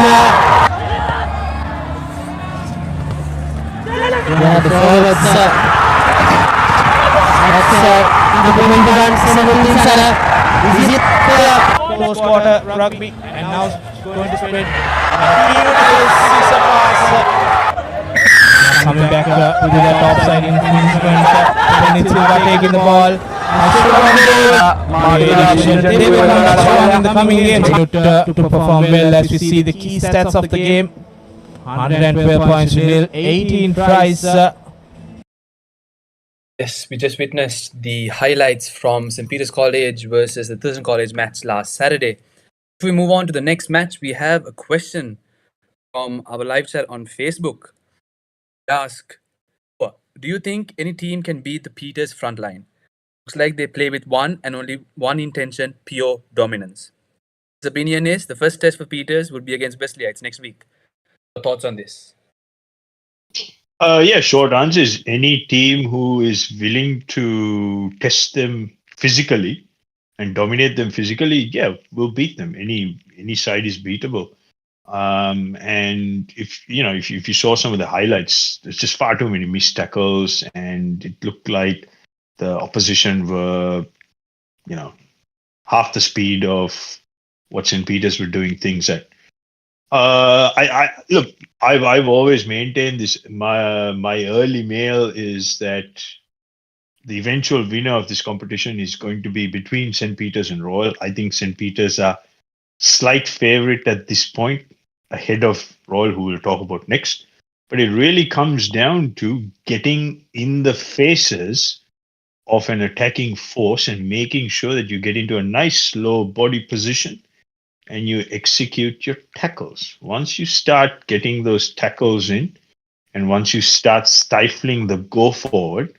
the forwards. That's the moment to run, 17 Salah. Is it close quarter rugby, and now it's going to spread. Coming back to the top side in front. Silva taking the ball. They will not strong in the coming game to perform well as we see the key stats of the game. 112 points to 0, 18 tries. Yes, we just witnessed the highlights from St. Peter's College versus the Thurston College match last Saturday. If we move on to the next match, we have a question from our live chat on Facebook. We ask, do you think any team can beat the Peters front line? Looks like they play with one and only one intention, pure dominance. His opinion is the first test for Peters would be against Wesleyite next week. Your thoughts on this? Yeah, short answer is any team who is willing to test them physically and dominate them physically, yeah, will beat them. Any side is beatable. And if you saw some of the highlights, there's just far too many missed tackles, and it looked like the opposition were, half the speed of what St. Peter's were doing things at. I've always maintained this. My early mail is that the eventual winner of this competition is going to be between St. Peter's and Royal. I think St. Peter's are slight favorite at this point, ahead of Royal, who we'll talk about next. But it really comes down to getting in the faces of an attacking force and making sure that you get into a nice slow body position and you execute your tackles. Once you start getting those tackles in, and once you start stifling the go forward,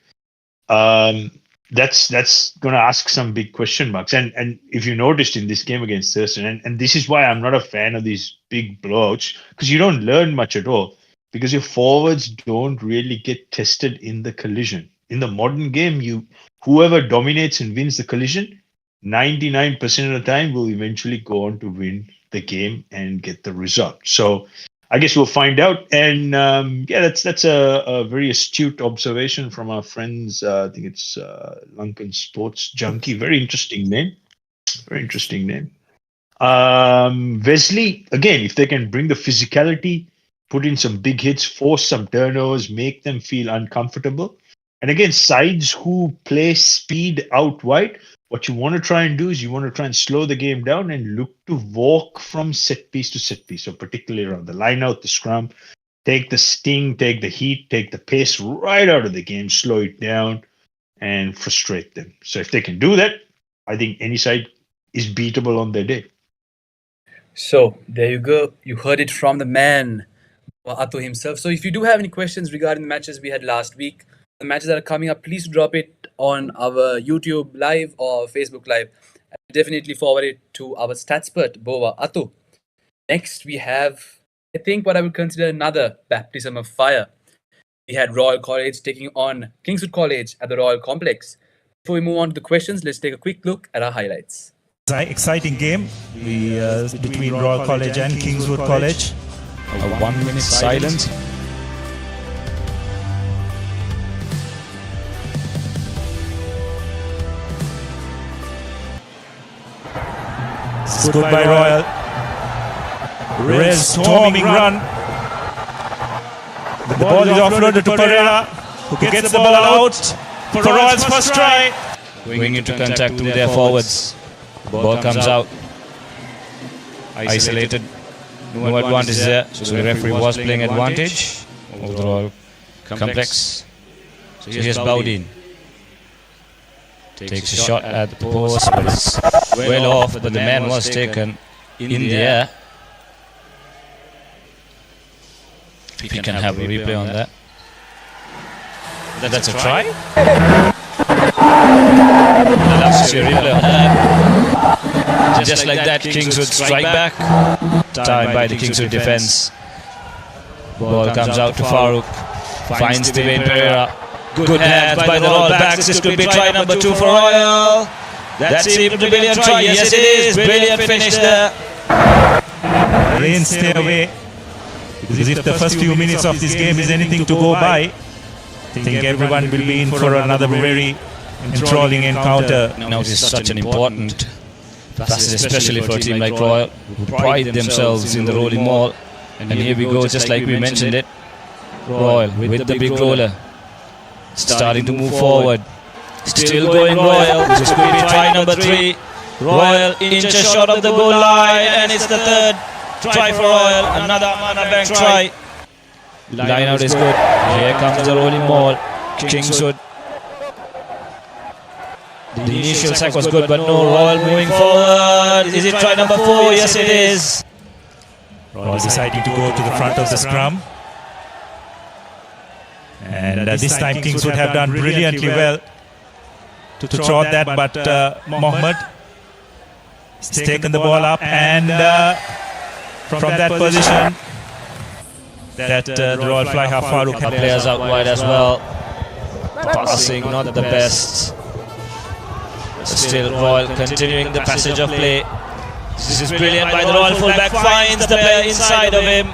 that's going to ask some big question marks. And if you noticed in this game against Thurston, and this is why I'm not a fan of these big blowouts, because you don't learn much at all, because your forwards don't really get tested in the collision. In the modern game, whoever dominates and wins the collision, 99% of the time will eventually go on to win the game and get the result. So I guess we'll find out. And that's a very astute observation from our friends. I think it's Lankan Sports Junkie. Very interesting name. Wesley, again, if they can bring the physicality, put in some big hits, force some turnovers, make them feel uncomfortable, And again, sides who play speed out wide, what you want to try and do is you want to try and slow the game down and look to walk from set piece to set piece. So particularly around the line out, the scrum, take the sting, take the heat, take the pace right out of the game, slow it down and frustrate them. So if they can do that, I think any side is beatable on their day. So there you go. You heard it from the man, Boa Athu himself. So if you do have any questions regarding the matches we had last week, the matches that are coming up, please drop it on our YouTube live or Facebook live. And definitely forward it to our statspert, Boa Athu. Next, we have, I think, what I would consider another baptism of fire. We had Royal College taking on Kingswood College at the Royal Complex. Before we move on to the questions, let's take a quick look at our highlights. Exciting game between Royal College and Kingswood College. A 1 minute silence. Good by Royal. Rez storming run. The ball is offloaded to Pereira, who gets the ball out for Royal's first try. Going into contact through their forwards. Ball comes out. Isolated. No advantage there. So the referee was playing advantage over the Royal Complex. So here's Bowdin. Takes a shot at the post, but it's well off. But the man was taken in the air. If we can have a replay on that. That's a try. Let's see a replay on that. Just like that, Kingswood strike back. Time by the Kingswood defense. Ball comes out to Farooq. Finds the way in Pereira. Good hands by the Royal backs. This could be try number 2 for Royal. That seemed to be a brilliant try. Yes, it is. Brilliant finish there. Rain, stay away. Because if the first few minutes of this game is anything to go by, I think everyone will be in for another very enthralling encounter. Now this is such an important facet, especially for a team like Royal, who pride themselves in the rolling maul. And here we go, just like we mentioned it. Royal with the big roller. Starting to move forward. Still going Royal. This could be try number 3. Royal inches short of the goal line, and it's the third try for Royal. Another Amana Bank try. Line out is good. Here comes the rolling maul. Kingswood. The initial sack was good, but no. Royal moving forward. Is it try number 4? Yes, it is. Royal deciding to go to the front of the scrum. And this time Kingswood have done brilliantly well to trot that, but Mohammed has taken the ball up, and from that position that the Royal fly half Farooq had players out wide as well. Passing not the best. Still Royal continuing the passage of play. This is brilliant by the Royal fullback. Finds the player inside of him.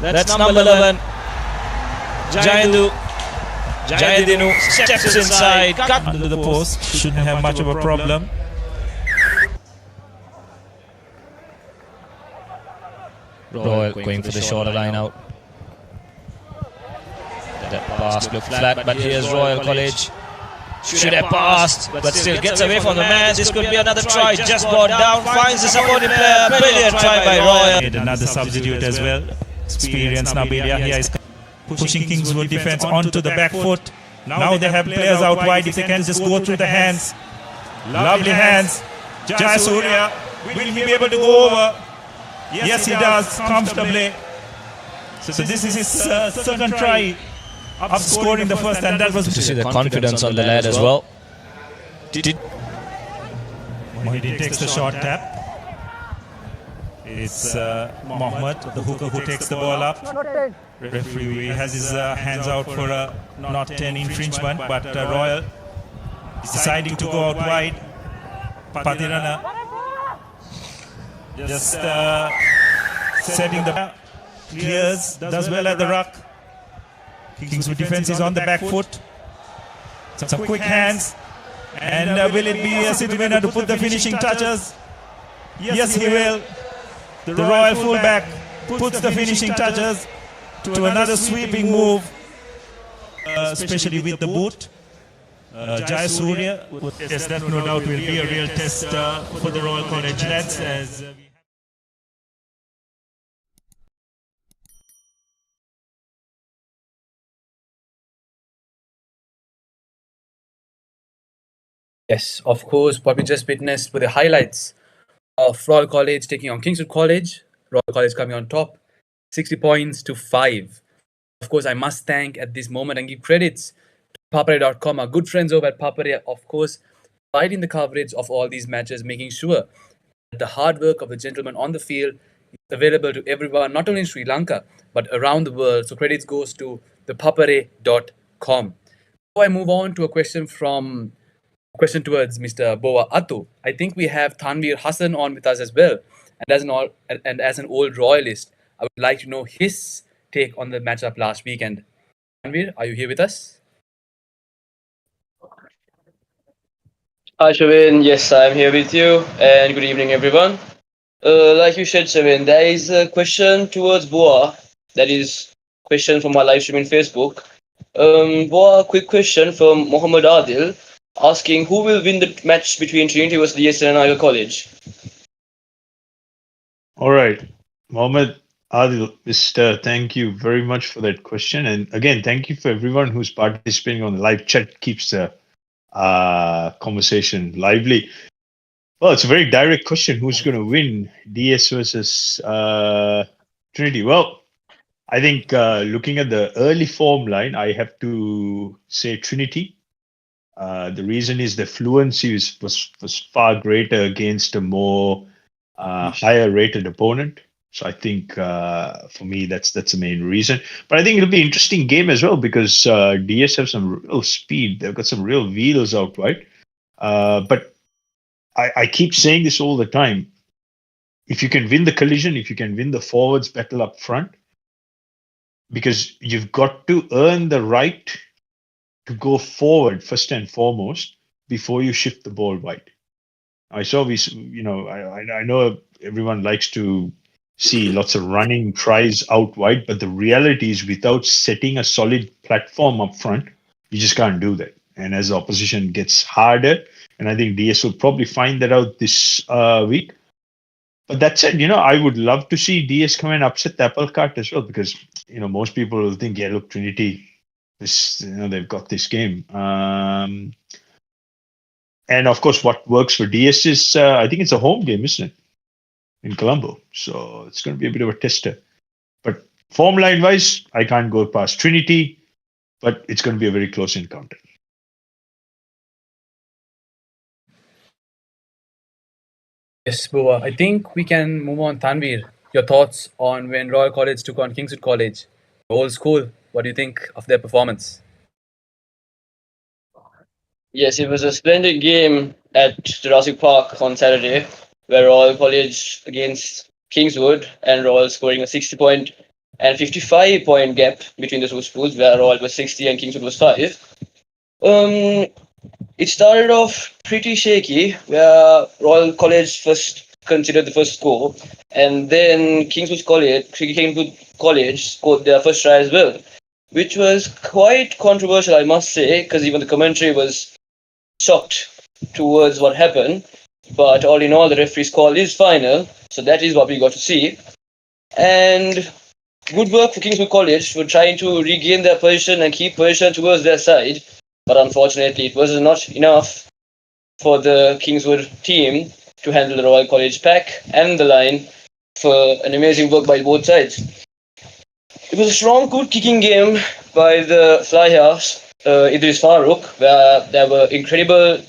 That's number 11. Jayendinu steps inside. Cut under the post. Shouldn't have much of a problem. Royal going for the shorter line out. That pass looked flat, but here's Royal College. Should have passed, but still gets away from the man. This could be another try. Just brought down, finds the supporting player. Brilliant try by Royal. Another substitute as well. Experienced Nabil Yahya is pushing Kingswood defense onto the back foot. Now they have players out wide. If they can just go through the hands. Lovely hands. Jayasuriya, will he be able to go over? Yes, he does, comfortably. So this is his second try of scoring the first, and that was to see the confidence on the lad as well. Mohideen takes the short tap. It's Mohammed, the hooker, who takes the ball up. Referee has his hands out for a not 10 infringement, but Royal is deciding to go out wide. Padirana just setting the clears, does well at the ruck. Kingswood defense is on the back foot. Some quick hands, and will it be a city winner to put the finishing touches? Yes, he will. The Royal fullback puts the finishing touches to another sweeping move, especially with the boot. 𝐿𝐿𝐴𝐧𝐝 would test that, no doubt will be a real test for the Royal College lads as Yes, of course, what we just witnessed were the highlights of Royal College taking on Kingswood College. Royal College coming on top, 60 points to 5. Of course, I must thank at this moment and give credits to 𝐕𝐵𝐴.com, our good friends over at 𝐕𝐵𝐴, of course, providing the coverage of all these matches, making sure that the hard work of the gentlemen on the field is available to everyone, not only in Sri Lanka, but around the world. So credits goes to the 𝐕𝐵𝐴.com. Before I move on to a question towards Mr. Boa Athu, I think we have Tanveer Hassan on with us as well. And as an old royalist, I would like to know his take on the matchup last weekend. Tanveer, are you here with us? Hi Shavin, yes I'm here with you and good evening everyone. Like you said Shavin, there is a question towards Boa, that is question from our live stream in Facebook. Boa, quick question from Mohammed Adil asking who will win the match between Trinity versus the 𝐷𝐴 College? All right, Mohammed Adil, Mr. Thank you very much for that question. And again, thank you for everyone who's participating on the live chat. Keeps the conversation lively. Well, it's a very direct question. Who's going to win, 𝐷𝐴 versus Trinity? Well, I think looking at the early form line, I have to say Trinity. The reason is the fluency was far greater against a more higher rated opponent. So I think for me that's the main reason. But I think it'll be an interesting game as well because 𝐷𝐴 have some real speed. They've got some real wheels out wide. But I keep saying this all the time. If you can win the collision, if you can win the forwards battle up front, because you've got to earn the right to go forward first and foremost before you shift the ball wide. I know everyone likes to see lots of running tries out wide, but the reality is without setting a solid platform up front, you just can't do that. And as the opposition gets harder, and I think 𝐷𝐴 will probably find that out this week. But that said, I would love to see 𝐷𝐴 come and upset the apple cart as well, because most people will think, yeah, look, Trinity, they've got this game. And of course, what works for 𝐷𝐴 is, I think it's a home game, isn't it? In Colombo. So it's going to be a bit of a tester. But form line wise, I can't go past Trinity, but it's going to be a very close encounter. Yes, Boa. I think we can move on. Tanveer, your thoughts on when Royal College took on Kingswood College, the old school. What do you think of their performance? Yes, it was a splendid game at Jurassic Park on Saturday, where Royal College against Kingswood and Royal scoring a 60-point and 55-point gap between the two schools, where Royal was 60 and Kingswood was 5. It started off pretty shaky, where Royal College first considered the first score, and then Kingswood College scored their first try as well, which was quite controversial, I must say, because even the commentary was shocked towards what happened. But all in all, the referee's call is final, so that is what we got to see. And good work for Kingswood College for trying to regain their position and keep position towards their side. But unfortunately, it was not enough for the Kingswood team to handle the Royal College pack and the line for an amazing work by both sides. It was a strong, good kicking game by the fly halves, Idris Farooq, where there were incredible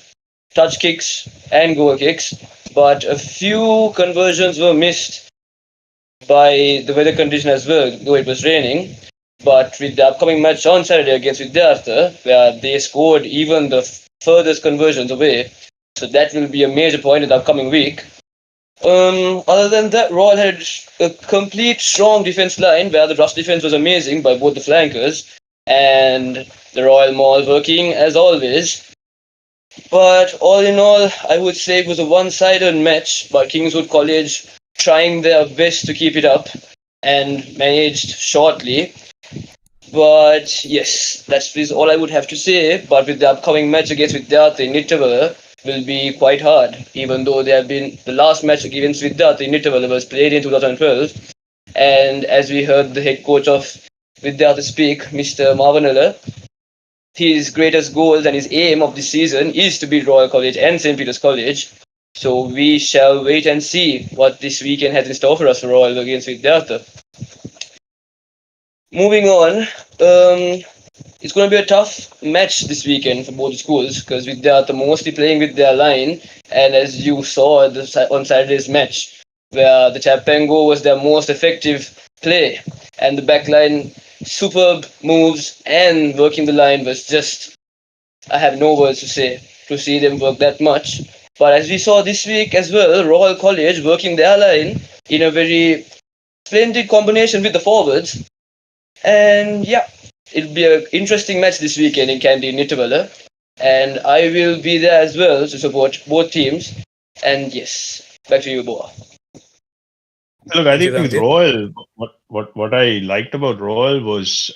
touch kicks and goal kicks, but a few conversions were missed by the weather condition as well, though it was raining. But with the upcoming match on Saturday against 𝐷𝐴, where they scored even the furthest conversions away, so that will be a major point in the upcoming week. Other than that, Royal had a complete strong defense line, where the rush defense was amazing by both the flankers, and the Royal Maul working as always. But all in all, I would say it was a one-sided match, but Kingswood College trying their best to keep it up and managed shortly. But yes, that is all I would have to say. But with the upcoming match against Vidyartha in Nittawala will be quite hard, even though there have been the last match against Vidyartha in Nittawala was played in 2012. And as we heard the head coach of Vidyartha speak, Mr. Mavanala, his greatest goals and his aim of this season is to beat Royal College and St. Peter's College. So we shall wait and see what this weekend has in store for us for Royal against Vidyartha. Moving on, it's going to be a tough match this weekend for both the schools because Vidyartha mostly playing with their line, and as you saw on Saturday's match, where the Chapango was their most effective play, and the backline superb moves and working the line was just, I have no words to say to see them work that much. But as we saw this week as well, Royal College working their line in a very splendid combination with the forwards. And yeah, it'll be an interesting match this weekend in Kandy Nittawala. And I will be there as well to support both teams. And yes, back to you, Boa. Look, I think with Royal, what I liked about Royal was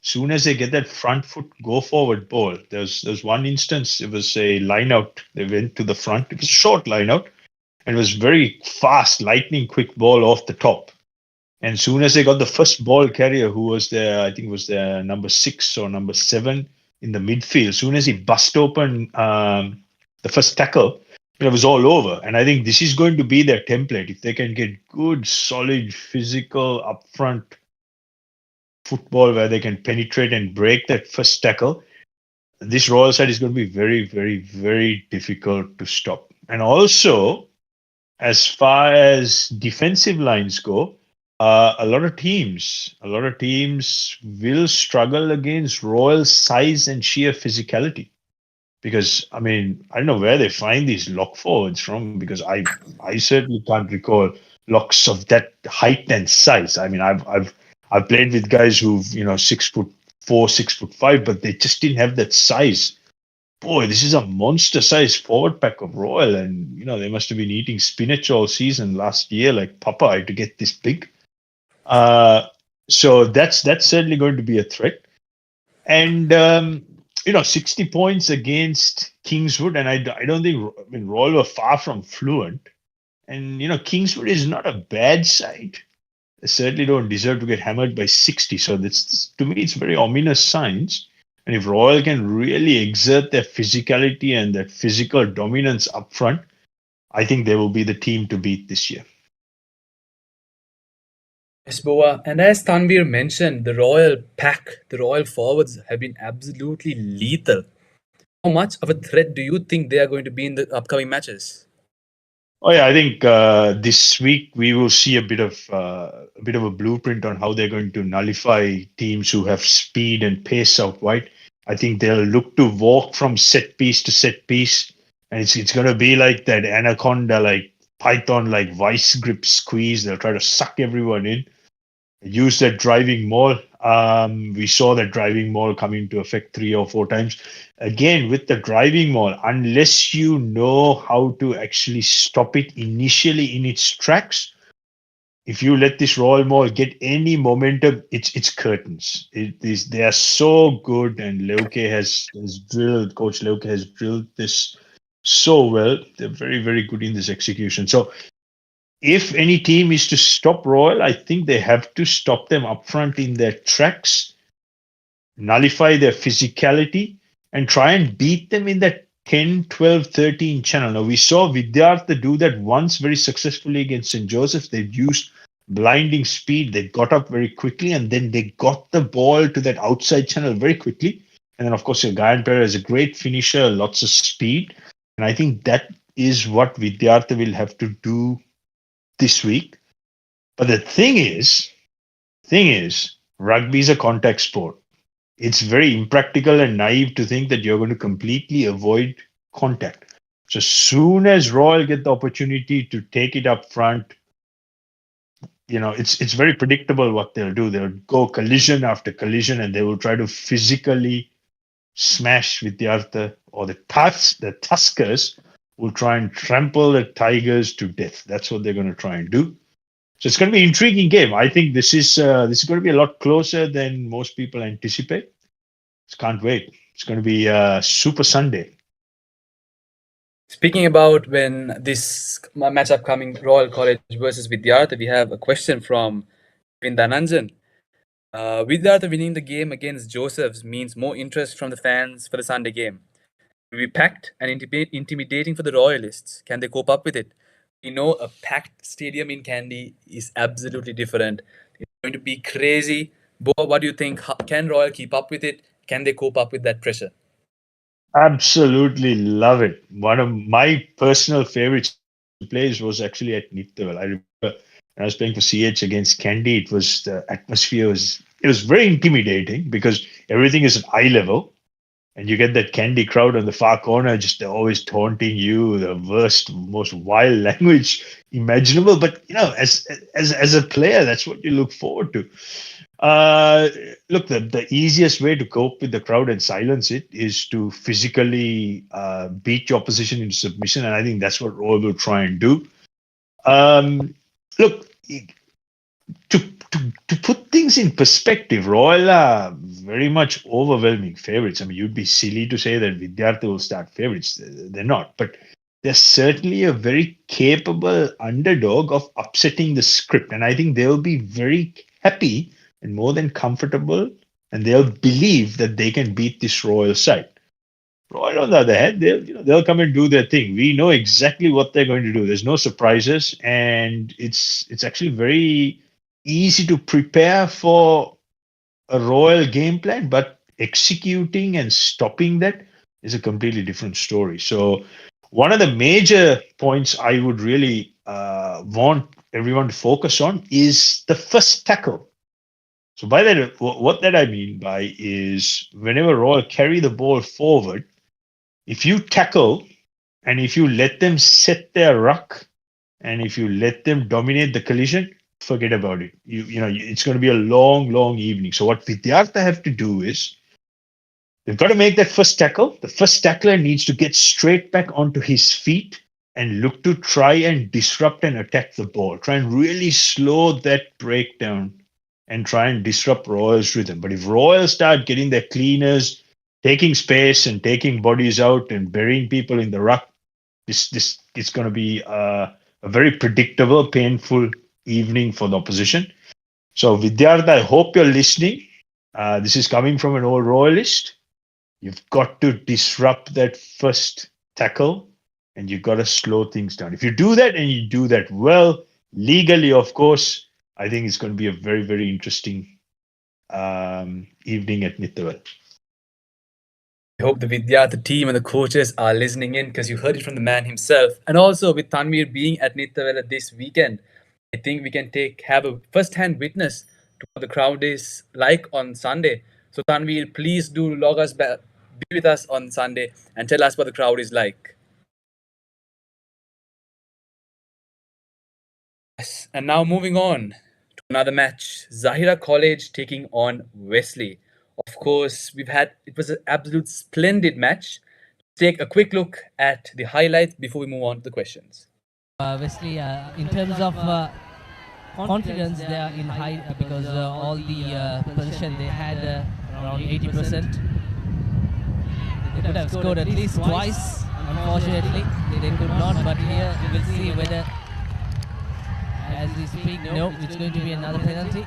soon as they get that front foot go forward ball, there's one instance, it was a line out. They went to the front. It was a short line out and it was very fast, lightning quick ball off the top. And soon as they got the first ball carrier, who was their, I think was their number 6 or number 7 in the midfield, soon as he bust open the first tackle, it was all over. And I think this is going to be their template. If they can get good, solid, physical, upfront football where they can penetrate and break that first tackle, this Royal side is going to be very, very, very difficult to stop. And also, as far as defensive lines go, a lot of teams will struggle against Royal size and sheer physicality. Because, I mean, I don't know where they find these lock forwards from, because I certainly can't recall locks of that height and size. I mean, I've played with guys who've, 6'4", 6'5", but they just didn't have that size. Boy, this is a monster size forward pack of Royal, and they must have been eating spinach all season last year like Popeye to get this big. So that's certainly going to be a threat. And 60 points against Kingswood, and I don't think, Royal were far from fluent. And Kingswood is not a bad side. They certainly don't deserve to get hammered by 60. So that's, to me, it's very ominous signs. And if Royal can really exert their physicality and that physical dominance up front, I think they will be the team to beat this year. Yes, Boa. And as Tanvir mentioned, the Royal pack, the Royal forwards have been absolutely lethal. How much of a threat do you think they are going to be in the upcoming matches? Oh yeah, I think this week we will see a bit of a blueprint on how they're going to nullify teams who have speed and pace out wide. I think they'll look to walk from set piece to set piece, and it's going to be like that anaconda, like python, like vice grip squeeze. They'll try to suck everyone in. Use that driving maul. We saw that driving maul come into effect 3 or 4 times. Again, with the driving maul, unless you know how to actually stop it initially in its tracks, if you let this Royal maul get any momentum, it's curtains. They are so good, and 𝐊𝐞𝐿 has drilled. Coach 𝐊𝐿𝐞𝐿 has drilled this so well. They're very, very good in this execution. So if any team is to stop Royal, I think they have to stop them up front in their tracks, nullify their physicality, and try and beat them in that 10, 12, 13 channel. Now, we saw Vidyartha do that once very successfully against St. Joseph's. They used blinding speed. They got up very quickly, and then they got the ball to that outside channel very quickly. And then, of course, Gayan Perera is a great finisher, lots of speed. And I think that is what Vidyartha will have to do this week. But the thing is, rugby is a contact sport. It's very impractical and naive to think that you're going to completely avoid contact. So soon as Royal get the opportunity to take it up front, it's very predictable what they'll do. They'll go collision after collision, and they will try to physically smash Vidyartha, or the Tuskers will try and trample the Tigers to death. That's what they're going to try and do. So it's going to be an intriguing game. I think this is going to be a lot closer than most people anticipate. Just can't wait. It's going to be a Super Sunday. Speaking about when this match upcoming Royal College versus Vidyartha, we have a question from Vindananjan. Vidyartha winning the game against Josephs means more interest from the fans for the Sunday game. It will be packed and intimidating for the Royalists. Can they cope up with it? We know a packed stadium in Kandy is absolutely different. It's going to be crazy. Boa, what do you think? Can Royal keep up with it? Can they cope up with that pressure? Absolutely love it. One of my personal favorite plays was actually at 𝐕𝐴𝐴𝐿. I remember when I was playing for CH against Kandy, the atmosphere was very intimidating because everything is at eye level. And you get that Kandy crowd on the far corner, just they're always taunting you, the worst, most wild language imaginable. But as a player, that's what you look forward to. Look, the easiest way to cope with the crowd and silence it is to physically beat your opposition into submission, and I think that's what Royal will try and do. Look, to put things in perspective, Royal are very much overwhelming favorites. I mean, you'd be silly to say that Vidyartha will start favorites. They're not, but they're certainly a very capable underdog of upsetting the script, and I think they'll be very happy and more than comfortable, and they'll believe that they can beat this Royal side. Royal, on the other hand, they'll come and do their thing. We know exactly what they're going to do. There's no surprises, and it's actually very easy to prepare for a Royal game plan, but executing and stopping that is a completely different story. So one of the major points I would really want everyone to focus on is the first tackle. So by that, what that I mean by is whenever Royal carry the ball forward, if you tackle and if you let them set their ruck and if you let them dominate the collision, forget about it. It's going to be a long, long evening. So what Vidyartha have to do is they've got to make that first tackle. The first tackler needs to get straight back onto his feet and look to try and disrupt and attack the ball. Try and really slow that breakdown and try and disrupt Royal's rhythm. But if Royal start getting their cleaners, taking space and taking bodies out and burying people in the ruck, this is going to be a very predictable, painful evening for the opposition. So Vidyartha, I hope you're listening. This is coming from an old Royalist. You've got to disrupt that first tackle and you've got to slow things down. If you do that and you do that well, legally, of course, I think it's going to be a very, very interesting evening at 𝐕𝐴𝐴𝐿. I hope the Vidyartha team and the coaches are listening in because you heard it from the man himself. And also with Tanveer being at 𝐕𝐴𝐴𝐿 this weekend, I think we can have a first-hand witness to what the crowd is like on Sunday. So Tanveer, please do log us back, be with us on Sunday and tell us what the crowd is like. Yes. And now moving on to another match, Zahira College taking on Wesley. Of course, it was an absolute splendid match. Take a quick look at the highlights before we move on to the questions. Wesley, in terms of confidence, they are in high because all the position they had around 80%. They could have scored at least twice. Unfortunately, they could not. But here we will see whether, as we speak, no, it's going to be another penalty.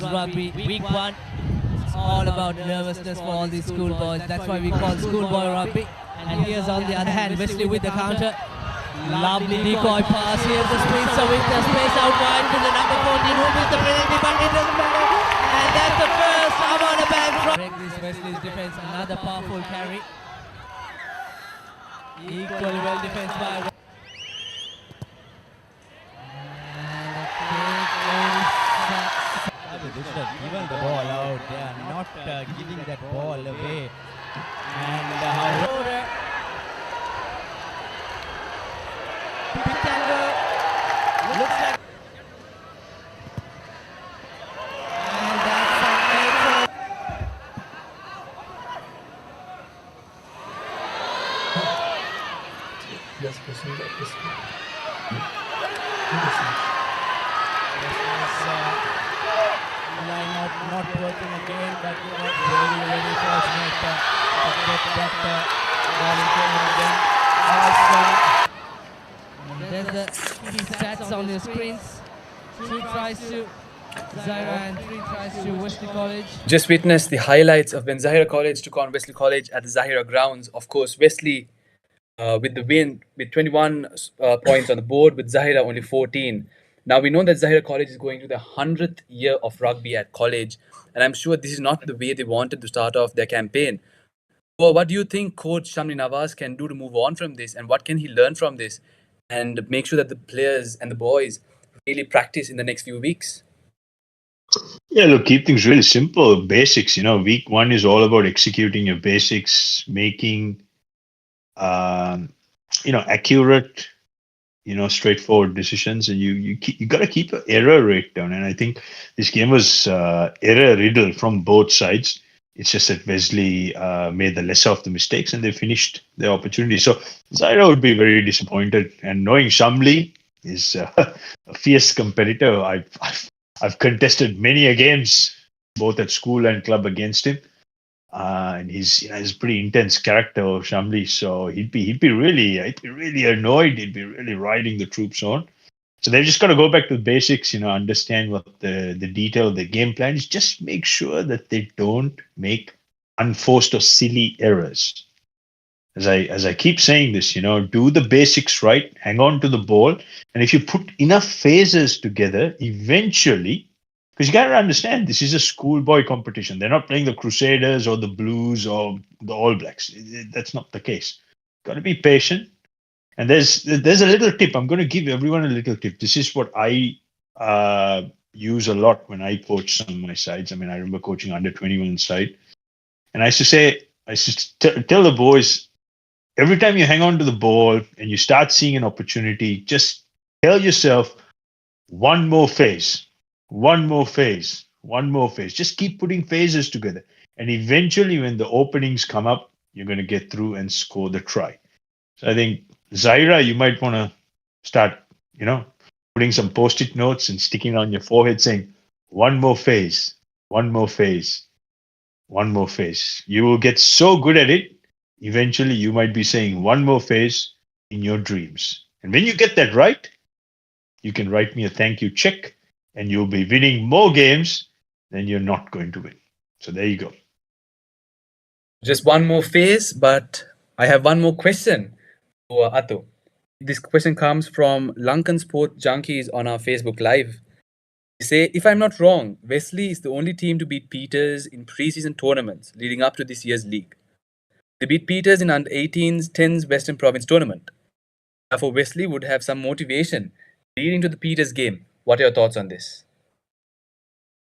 Rugby week 1. It's all about nervousness for all these schoolboys. That's why we call schoolboy rugby. And here's on the other hand, Wesley with the counter. Lovely decoy pass. Here's the sprint, so with the space out wide to the number 14 who missed the penalty, but it doesn't matter. And that's the first Amana Bank from this Wesley's defense. Another powerful carry. Equally well defense by. They should have given the ball out. They are not giving that ball away. And looks like. And that's an excellent. Just pushing back this one. Line out not working again, but very, very fortunate to get that ball in again. There's the key stats on your screens. 3 tries to Zyra and 3 tries to Wesley College. Just witnessed the highlights of when 𝐍𝐻𝐻𝐿 College took on Wesley College at the 𝐍𝐻𝐻𝐿 grounds. Of course, Wesley with the win with 21 points on the board, with 𝐍𝐻𝐻𝐿 only 14. Now we know that 𝐍𝐻𝐻𝐿 College is going to the 100th year of rugby at college, and I'm sure this is not the way they wanted to start off their campaign. Well, what do you think Coach Shamli Nawaz can do to move on from this, and what can he learn from this and make sure that the players and the boys really practice in the next few weeks? Yeah, look, keep things really simple. Basics, week 1 is all about executing your basics, making, accurate, straightforward decisions, and you got to keep an error rate down. And I think this game was error riddled from both sides. It's just that Wesley made the lesser of the mistakes, and they finished their opportunity. So 𝐍𝐻𝐻𝐿 would be very disappointed. And knowing Shamli is a fierce competitor, I've contested many games, both at school and club, against him, and he's a pretty intense character, Shamli. So he'd be really annoyed. He'd be really riding the troops on. So they've just got to go back to the basics, understand what the detail of the game plan is. Just make sure that they don't make unforced or silly errors. As I keep saying this, do the basics right, hang on to the ball, and if you put enough phases together, eventually, because you got to understand, this is a schoolboy competition. They're not playing the Crusaders or the Blues or the All Blacks. That's not the case. Got to be patient. And there's a little tip. I'm going to give everyone a little tip. This is what I use a lot when I coach some of my sides. I mean, I remember coaching under 21 side, and I used to tell the boys, every time you hang on to the ball and you start seeing an opportunity, just tell yourself, one more phase, one more phase, one more phase. Just keep putting phases together. And eventually, when the openings come up, you're going to get through and score the try. So I think, 𝐍𝐻𝐻𝐿, you might want to start, putting some post-it notes and sticking on your forehead saying, one more phase, one more phase, one more phase. You will get so good at it. Eventually, you might be saying one more phase in your dreams. And when you get that right, you can write me a thank you check, and you'll be winning more games than you're not going to win. So there you go. Just one more phase, but I have one more question for Athu. This question comes from Lankan Sport Junkies on our Facebook Live. They say, if I'm not wrong, Wesley is the only team to beat Peters in pre-season tournaments leading up to this year's league. They beat Peters in under-18's 10's Western Province tournament. Therefore, Wesley would have some motivation leading to the Peters game. What are your thoughts on this?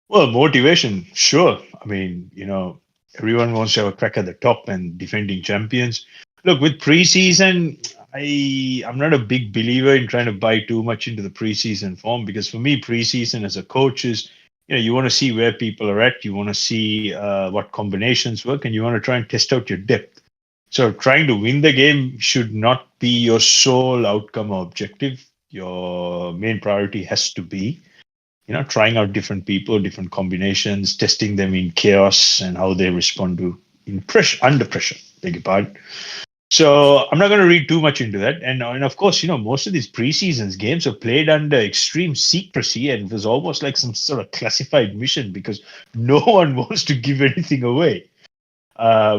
Well, motivation, sure. I mean, everyone wants to have a crack at the top and defending champions. Look, with preseason, I'm not a big believer in trying to buy too much into the preseason form, because for me, preseason as a coach is, you want to see where people are at, you want to see what combinations work, and you want to try and test out your depth. So trying to win the game should not be your sole outcome or objective. Your main priority has to be, trying out different people, different combinations, testing them in chaos and how they respond to under pressure. Beg your pardon. So I'm not going to read too much into that. And of course, most of these preseasons games are played under extreme secrecy, and it was almost like some sort of classified mission because no one wants to give anything away.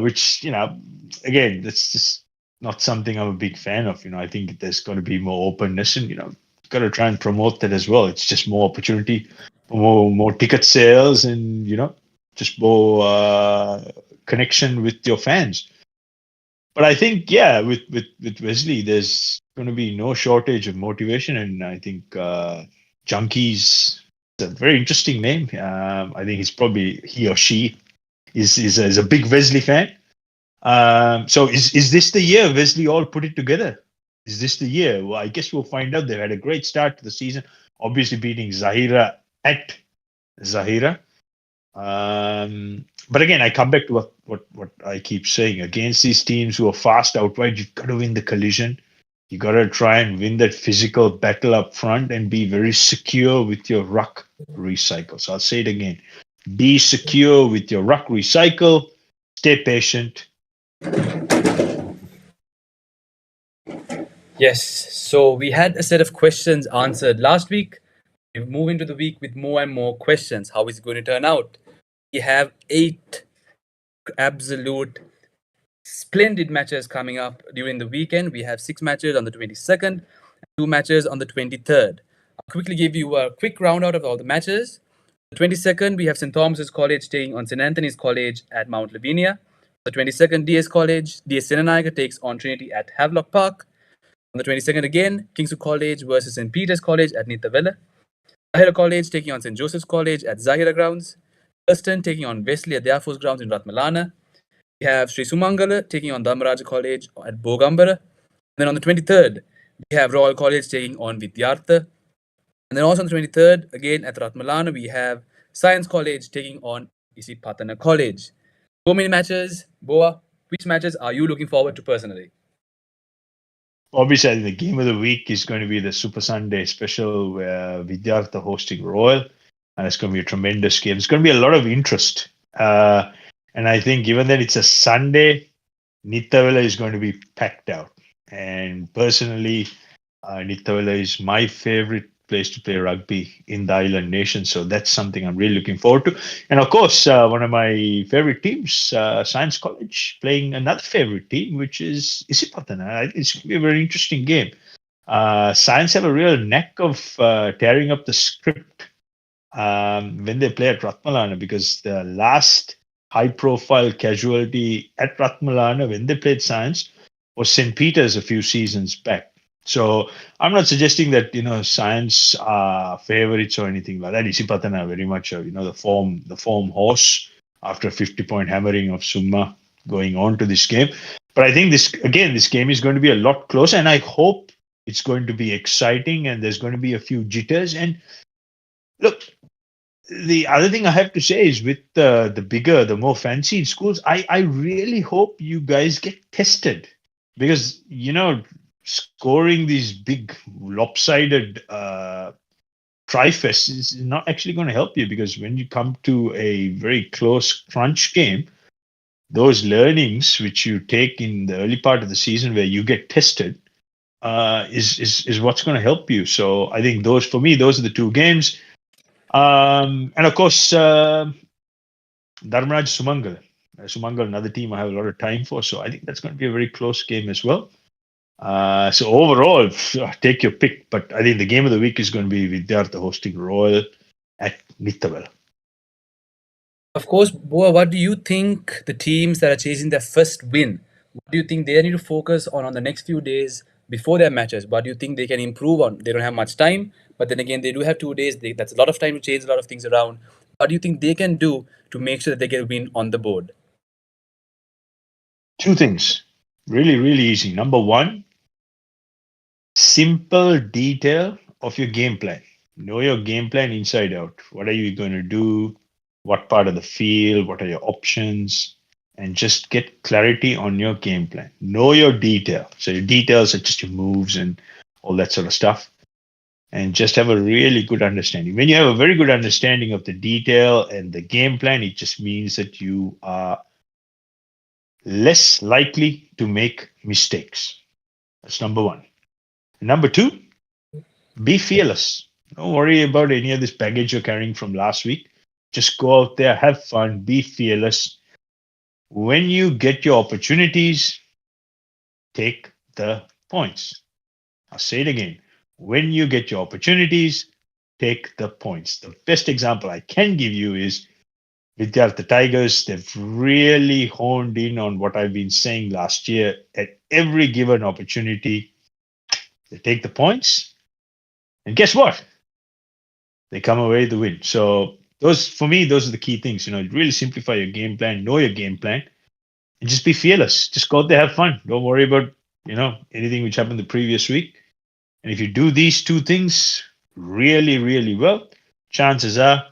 Which, again, that's just not something I'm a big fan of. I think there's got to be more openness, and, got to try and promote that as well. It's just more opportunity, more ticket sales, and, just more connection with your fans. But I think, with Wesley, there's going to be no shortage of motivation. And I think Junkies is a very interesting name. I think he or she is a big Wesley fan. So is this the year Wesley all put it together? Is this the year? Well, I guess we'll find out. They've had a great start to the season, obviously beating 𝐍𝐻𝐻𝐿 at 𝐍𝐻𝐻𝐿. But again, I come back to what I keep saying. Against these teams who are fast out wide, you've got to win the collision. You got to try and win that physical battle up front and be very secure with your ruck recycle. So I'll say it again. Be secure with your ruck recycle. Stay patient. Yes, so we had a set of questions answered last week. We move into the week with more and more questions. How is it going to turn out? We have 8 absolute splendid matches coming up during the weekend. We have 6 matches on the 22nd, and 2 matches on the 23rd. I'll quickly give you a quick roundout of all the matches. The 22nd, we have St. Thomas's College taking on St. Anthony's College at Mount Lavinia. The 22nd, DS 𝐷𝐴𝐶 takes on Trinity at Havelock Park. On the 22nd again, 𝐾𝐿 College versus St. Peter's College at 𝐕𝐵𝐿𝐴. 𝐻𝐿𝐴 College taking on St. Joseph's College at 𝐻𝐿𝐴 Grounds. Thurston taking on Wesley at their Force Grounds in Ratmalana. We have Sri Sumangala taking on Dharmaraja College at Bogambara. And then on the 23rd, we have Royal College taking on Vidyartha. And then also on the 23rd, again at Ratmalana, we have Science College taking on Isipatana College. So many matches. Boa, which matches are you looking forward to personally? Obviously, I think the game of the week is going to be the Super Sunday special where Vidyartha hosting Royal. And it's going to be a tremendous game. It's going to be a lot of interest. And I think given that it's a Sunday, 𝐕𝐵𝐿𝐴 is going to be packed out. And personally, 𝐕𝐵𝐿𝐴 is my favorite place to play rugby in the island nation. So that's something I'm really looking forward to. And of course, one of my favorite teams, Science College, playing another favorite team, which is Isipatana. It's going to be a very interesting game. Science have a real knack of tearing up the script when they play at Ratmalana, because the last high-profile casualty at Ratmalana when they played Science was St. Peter's a few seasons back. So I'm not suggesting that Science are favorites or anything like that. Isipatana very much the form horse after a 50-point hammering of Summa going on to this game. But I think this game is going to be a lot closer, and I hope it's going to be exciting and there's going to be a few jitters. And look, the other thing I have to say is with the bigger, the more fancied schools, I really hope you guys get tested, because scoring these big lopsided tri-fests is not actually going to help you, because when you come to a very close crunch game, those learnings which you take in the early part of the season where you get tested is what's going to help you. So I think those are the 2 games. And of course, Dharmaraj Sumangala. Sumangala, another team I have a lot of time for. So I think that's going to be a very close game as well. So overall, take your pick. But I think the game of the week is going to be Vidyartha hosting Royal at 𝐕𝐵𝐿𝐴. Of course, Boa, what do you think the teams that are chasing their first win, what do you think they need to focus on the next few days before their matches? What do you think they can improve on? They don't have much time, but then again, they do have 2 days. That's a lot of time to change a lot of things around. What do you think they can do to make sure that they get a win on the board? 2 things. Really, really easy. Number 1, simple detail of your game plan. Know your game plan inside out. What are you going to do? What part of the field? What are your options? And just get clarity on your game plan. Know your detail. So your details are just your moves and all that sort of stuff. And just have a really good understanding. When you have a very good understanding of the detail and the game plan, it just means that you are less likely to make mistakes. That's number 1. Number 2, be fearless. Don't worry about any of this baggage you're carrying from last week. Just go out there, have fun, be fearless. When you get your opportunities, take the points. I'll say it again. When you get your opportunities, take the points. The best example I can give you is Vidyartha Tigers. They've really honed in on what I've been saying last year. At every given opportunity, they take the points. And guess what? They come away with the win. So for me, those are the key things. Really simplify your game plan, know your game plan, and just be fearless. Just go out there, have fun. Don't worry about, anything which happened the previous week. And if you do these 2 things really, really well, chances are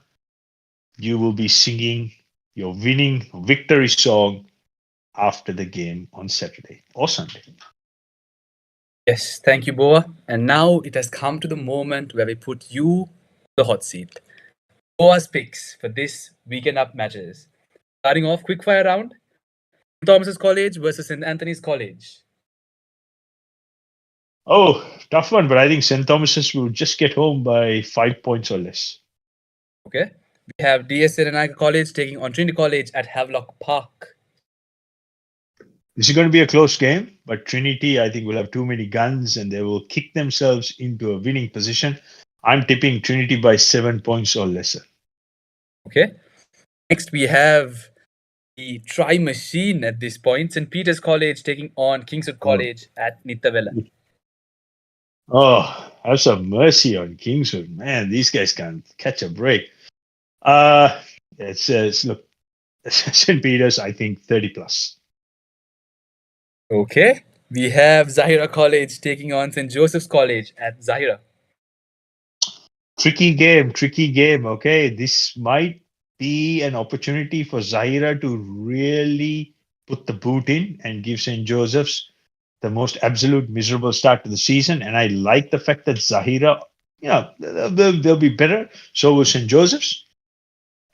you will be singing your winning victory song after the game on Saturday or Sunday. Yes, thank you, Boa. And now it has come to the moment where we put you on the hot seat. Boa's picks for this weekend up matches. Starting off, quickfire round. St. Thomas's College versus St. Anthony's College. Oh, tough one, but I think St. Thomas's will just get home by 5 points or less. Okay. We have DS 𝐊𝐴𝐴 College taking on Trinity College at Havelock Park. This is going to be a close game, but Trinity, I think, will have too many guns and they will kick themselves into a winning position. I'm tipping Trinity by 7 points or lesser. Okay. Next, we have the try machine at this point. St. Peter's College taking on Kingswood College at Nitavela. Oh, have some mercy on Kingswood. Man, these guys can't catch a break. Look, St. Peter's, I think 30 plus. Okay. We have Zahira College taking on St. Joseph's College at Zahira. Tricky game. Okay, this might be an opportunity for Zahira to really put the boot in and give St. Joseph's the most absolute miserable start to the season. And I like the fact that Zahira, they'll be better. So will St. Joseph's.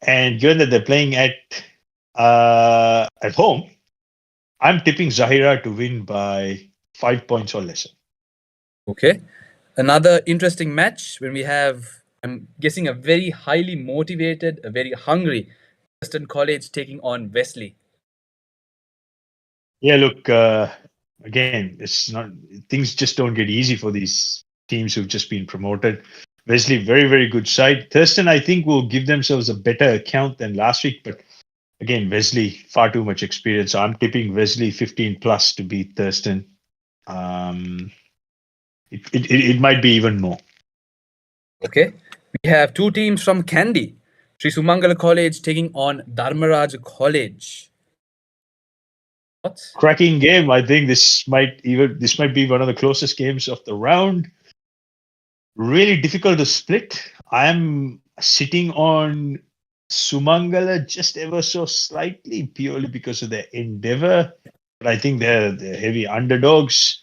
And given that they're playing at home, I'm tipping Zahira to win by 5 points or lesser. Okay. Another interesting match when we have, I'm guessing, a very highly motivated, a very hungry Western College taking on Wesley. Yeah, look, again, it's not, things just don't get easy for these teams who've just been promoted. Wesley, very, very good side. Thurston, I think, will give themselves a better account than last week, but again, Wesley, far too much experience. So I'm tipping Wesley 15 plus to beat Thurston. It might be even more. Okay. We have two teams from Kandy. Sri Sumangala College taking on Dharmaraj College. Thoughts? Cracking game. I think this might be one of the closest games of the round. Really difficult to split. I'm sitting on Sumangala just ever so slightly, purely because of their endeavor. But I think they're heavy underdogs.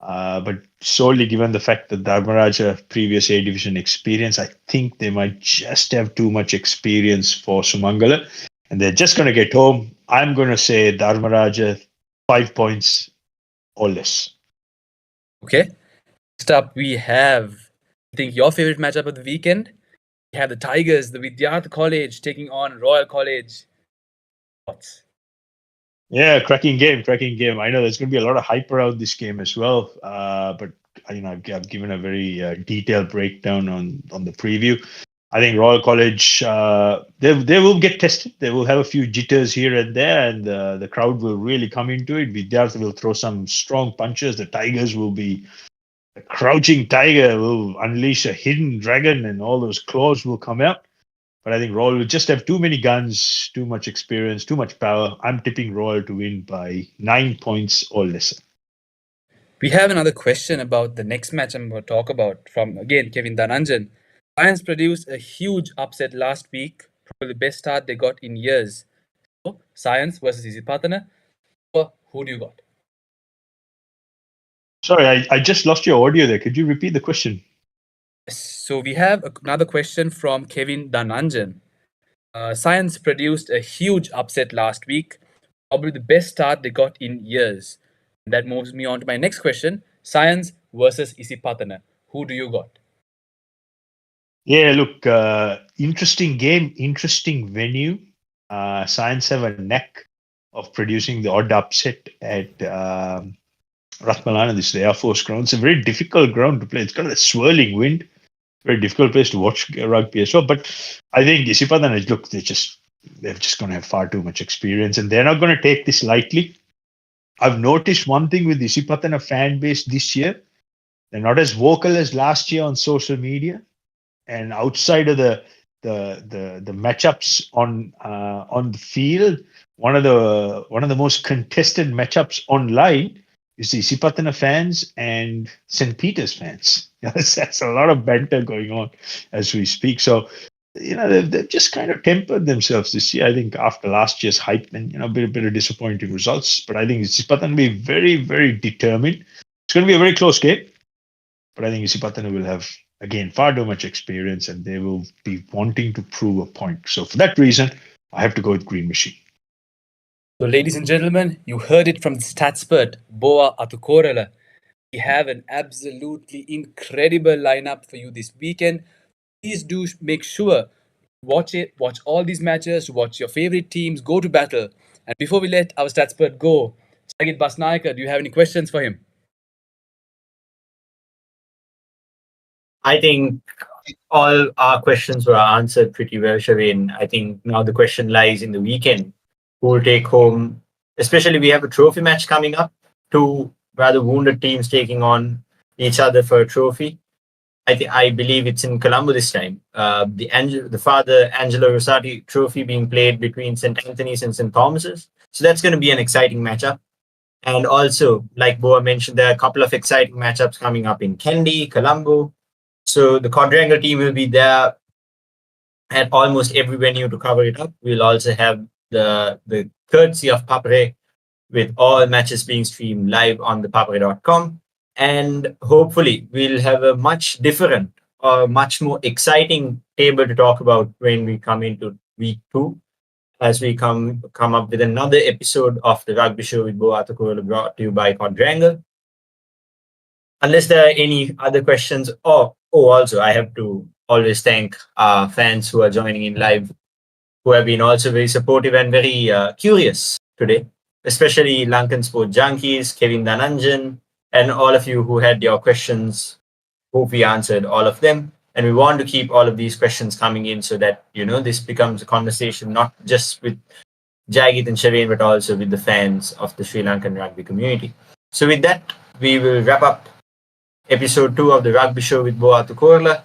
But solely given the fact that Dharmaraj have previous A division experience, I think they might just have too much experience for Sumangala. And they're just going to get home. I'm going to say Dharmaraj 5 points or less. Okay. Next up, we have, I think, your favorite matchup of the weekend. We have the Tigers, the Vidyarth College taking on Royal College. Thoughts? Yeah, cracking game. I know there's going to be a lot of hype around this game as well. But I've given a very detailed breakdown on the preview. I think Royal College, they will get tested. They will have a few jitters here and there, and the crowd will really come into it. Vidyarth will throw some strong punches. The Tigers will be a crouching tiger, will unleash a hidden dragon, and all those claws will come out. But I think Royal will just have too many guns, too much experience, too much power. I'm tipping Royal to win by 9 points or lesser. We have another question about the next match I'm going to talk about from, again, Kevin Dhananjan. Science produced a huge upset last week, probably the best start they got in years. So, Science versus Isipatana. Who do you got? Sorry, I just lost your audio there. Could you repeat the question? So we have another question from Kevin Dhananjan. Science produced a huge upset last week, probably the best start they got in years. And that moves me on to my next question. Science versus Isipatana. Who do you got? Yeah, look, interesting game, interesting venue. Science have a knack of producing the odd upset at Rathmalana, this is the Air Force ground. It's a very difficult ground to play. It's got a swirling wind. Very difficult place to watch rugby as well. But I think Isipatana, look, they're just going to have far too much experience, and they're not going to take this lightly. I've noticed one thing with the Isipatana fan base this year. They're not as vocal as last year on social media. And outside of the matchups on the field, one of the most contested matchups online is the Isipatana fans and St. Peter's fans. That's a lot of banter going on as we speak. So, they've just kind of tempered themselves this year. I think after last year's hype and, a bit of disappointing results. But I think Isipatana will be very, very determined. It's it's going to be a very close game. But I think 𝐿𝐴𝐵 will have, again, far too much experience and they will be wanting to prove a point. So for that reason, I have to go with Green Machine. So, ladies and gentlemen, you heard it from the statspert, Boa Athu. We have an absolutely incredible lineup for you this weekend. Please do make sure watch all these matches, watch your favorite teams, go to battle. And before we let our statspert go, Sagit Basnayaka, do you have any questions for him? I think all our questions were answered pretty well, Shavin. I think now the question lies in the weekend. Who will take home, especially we have a trophy match coming up, two rather wounded teams taking on each other for a trophy. I believe it's in Colombo this time. The Father Angelo Rosati trophy being played between St. Anthony's and St. Thomas's. So that's going to be an exciting matchup. And also, like Boa mentioned, there are a couple of exciting matchups coming up in Kandy, Colombo. So the Quadrangle team will be there at almost every venue to cover it up. We'll also have the courtesy of 𝐵𝐴𝐵 with all matches being streamed live on the 𝐵𝐴𝐵.com. And hopefully we'll have a much different or much more exciting table to talk about when we come into week 2, as we come up with another episode of the Rugby Show with Boa Athu, brought to you by Quadrangle. Unless there are any other questions, also I have to always thank our fans who are joining in live, who have been also very supportive and very curious today, especially Lankan Sport Junkies, Kevin Dhananjan, and all of you who had your questions. Hope we answered all of them. And we want to keep all of these questions coming in so that, this becomes a conversation, not just with Jagit and Shavin, but also with the fans of the Sri Lankan rugby community. So with that, we will wrap up episode 2 of the Rugby Show with Boa Athu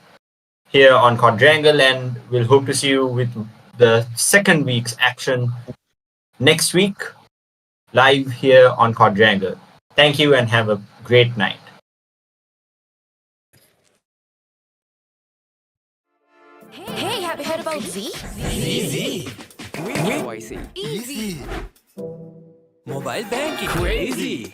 here on Quadrangle, and we'll hope to see you with the second week's action next week, live here on Quadrangle. Thank you and have a great night. Hey, have you heard about Z? Easy. KYC. Easy. Mobile banking. Crazy.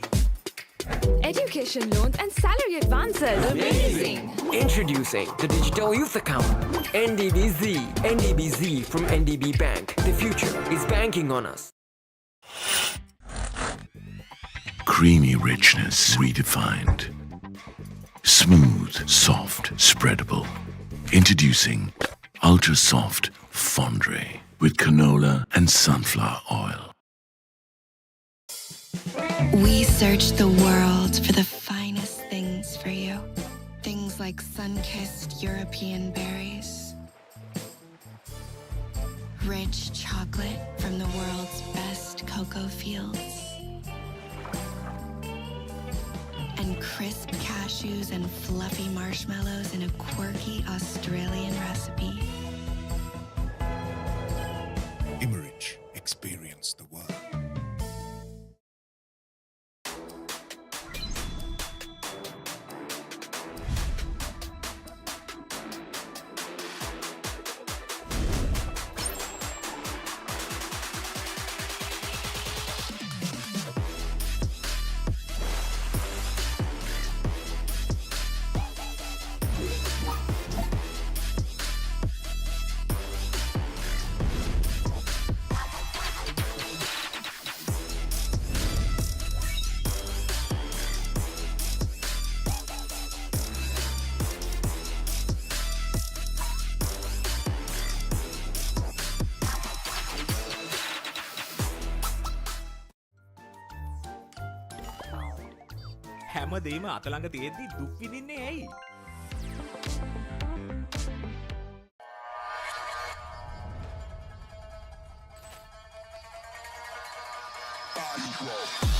Education loans and salary advances. Amazing. Introducing the Digital Youth Account. NDBZ. NDBZ from NDB Bank. The future is banking on us. Creamy richness redefined. Smooth, soft, spreadable. Introducing Ultra Soft Fondre with canola and sunflower oil. We search the world for the finest things for you. Things like sun-kissed European berries, rich chocolate from the world's best cocoa fields, and crisp cashews and fluffy marshmallows in a quirky Australian recipe. 𝐿𝐴𝐵, experience the world. හැමදේම අතළඟ තියෙද්දි දුක් විඳින්නේ ඇයි? Body roll.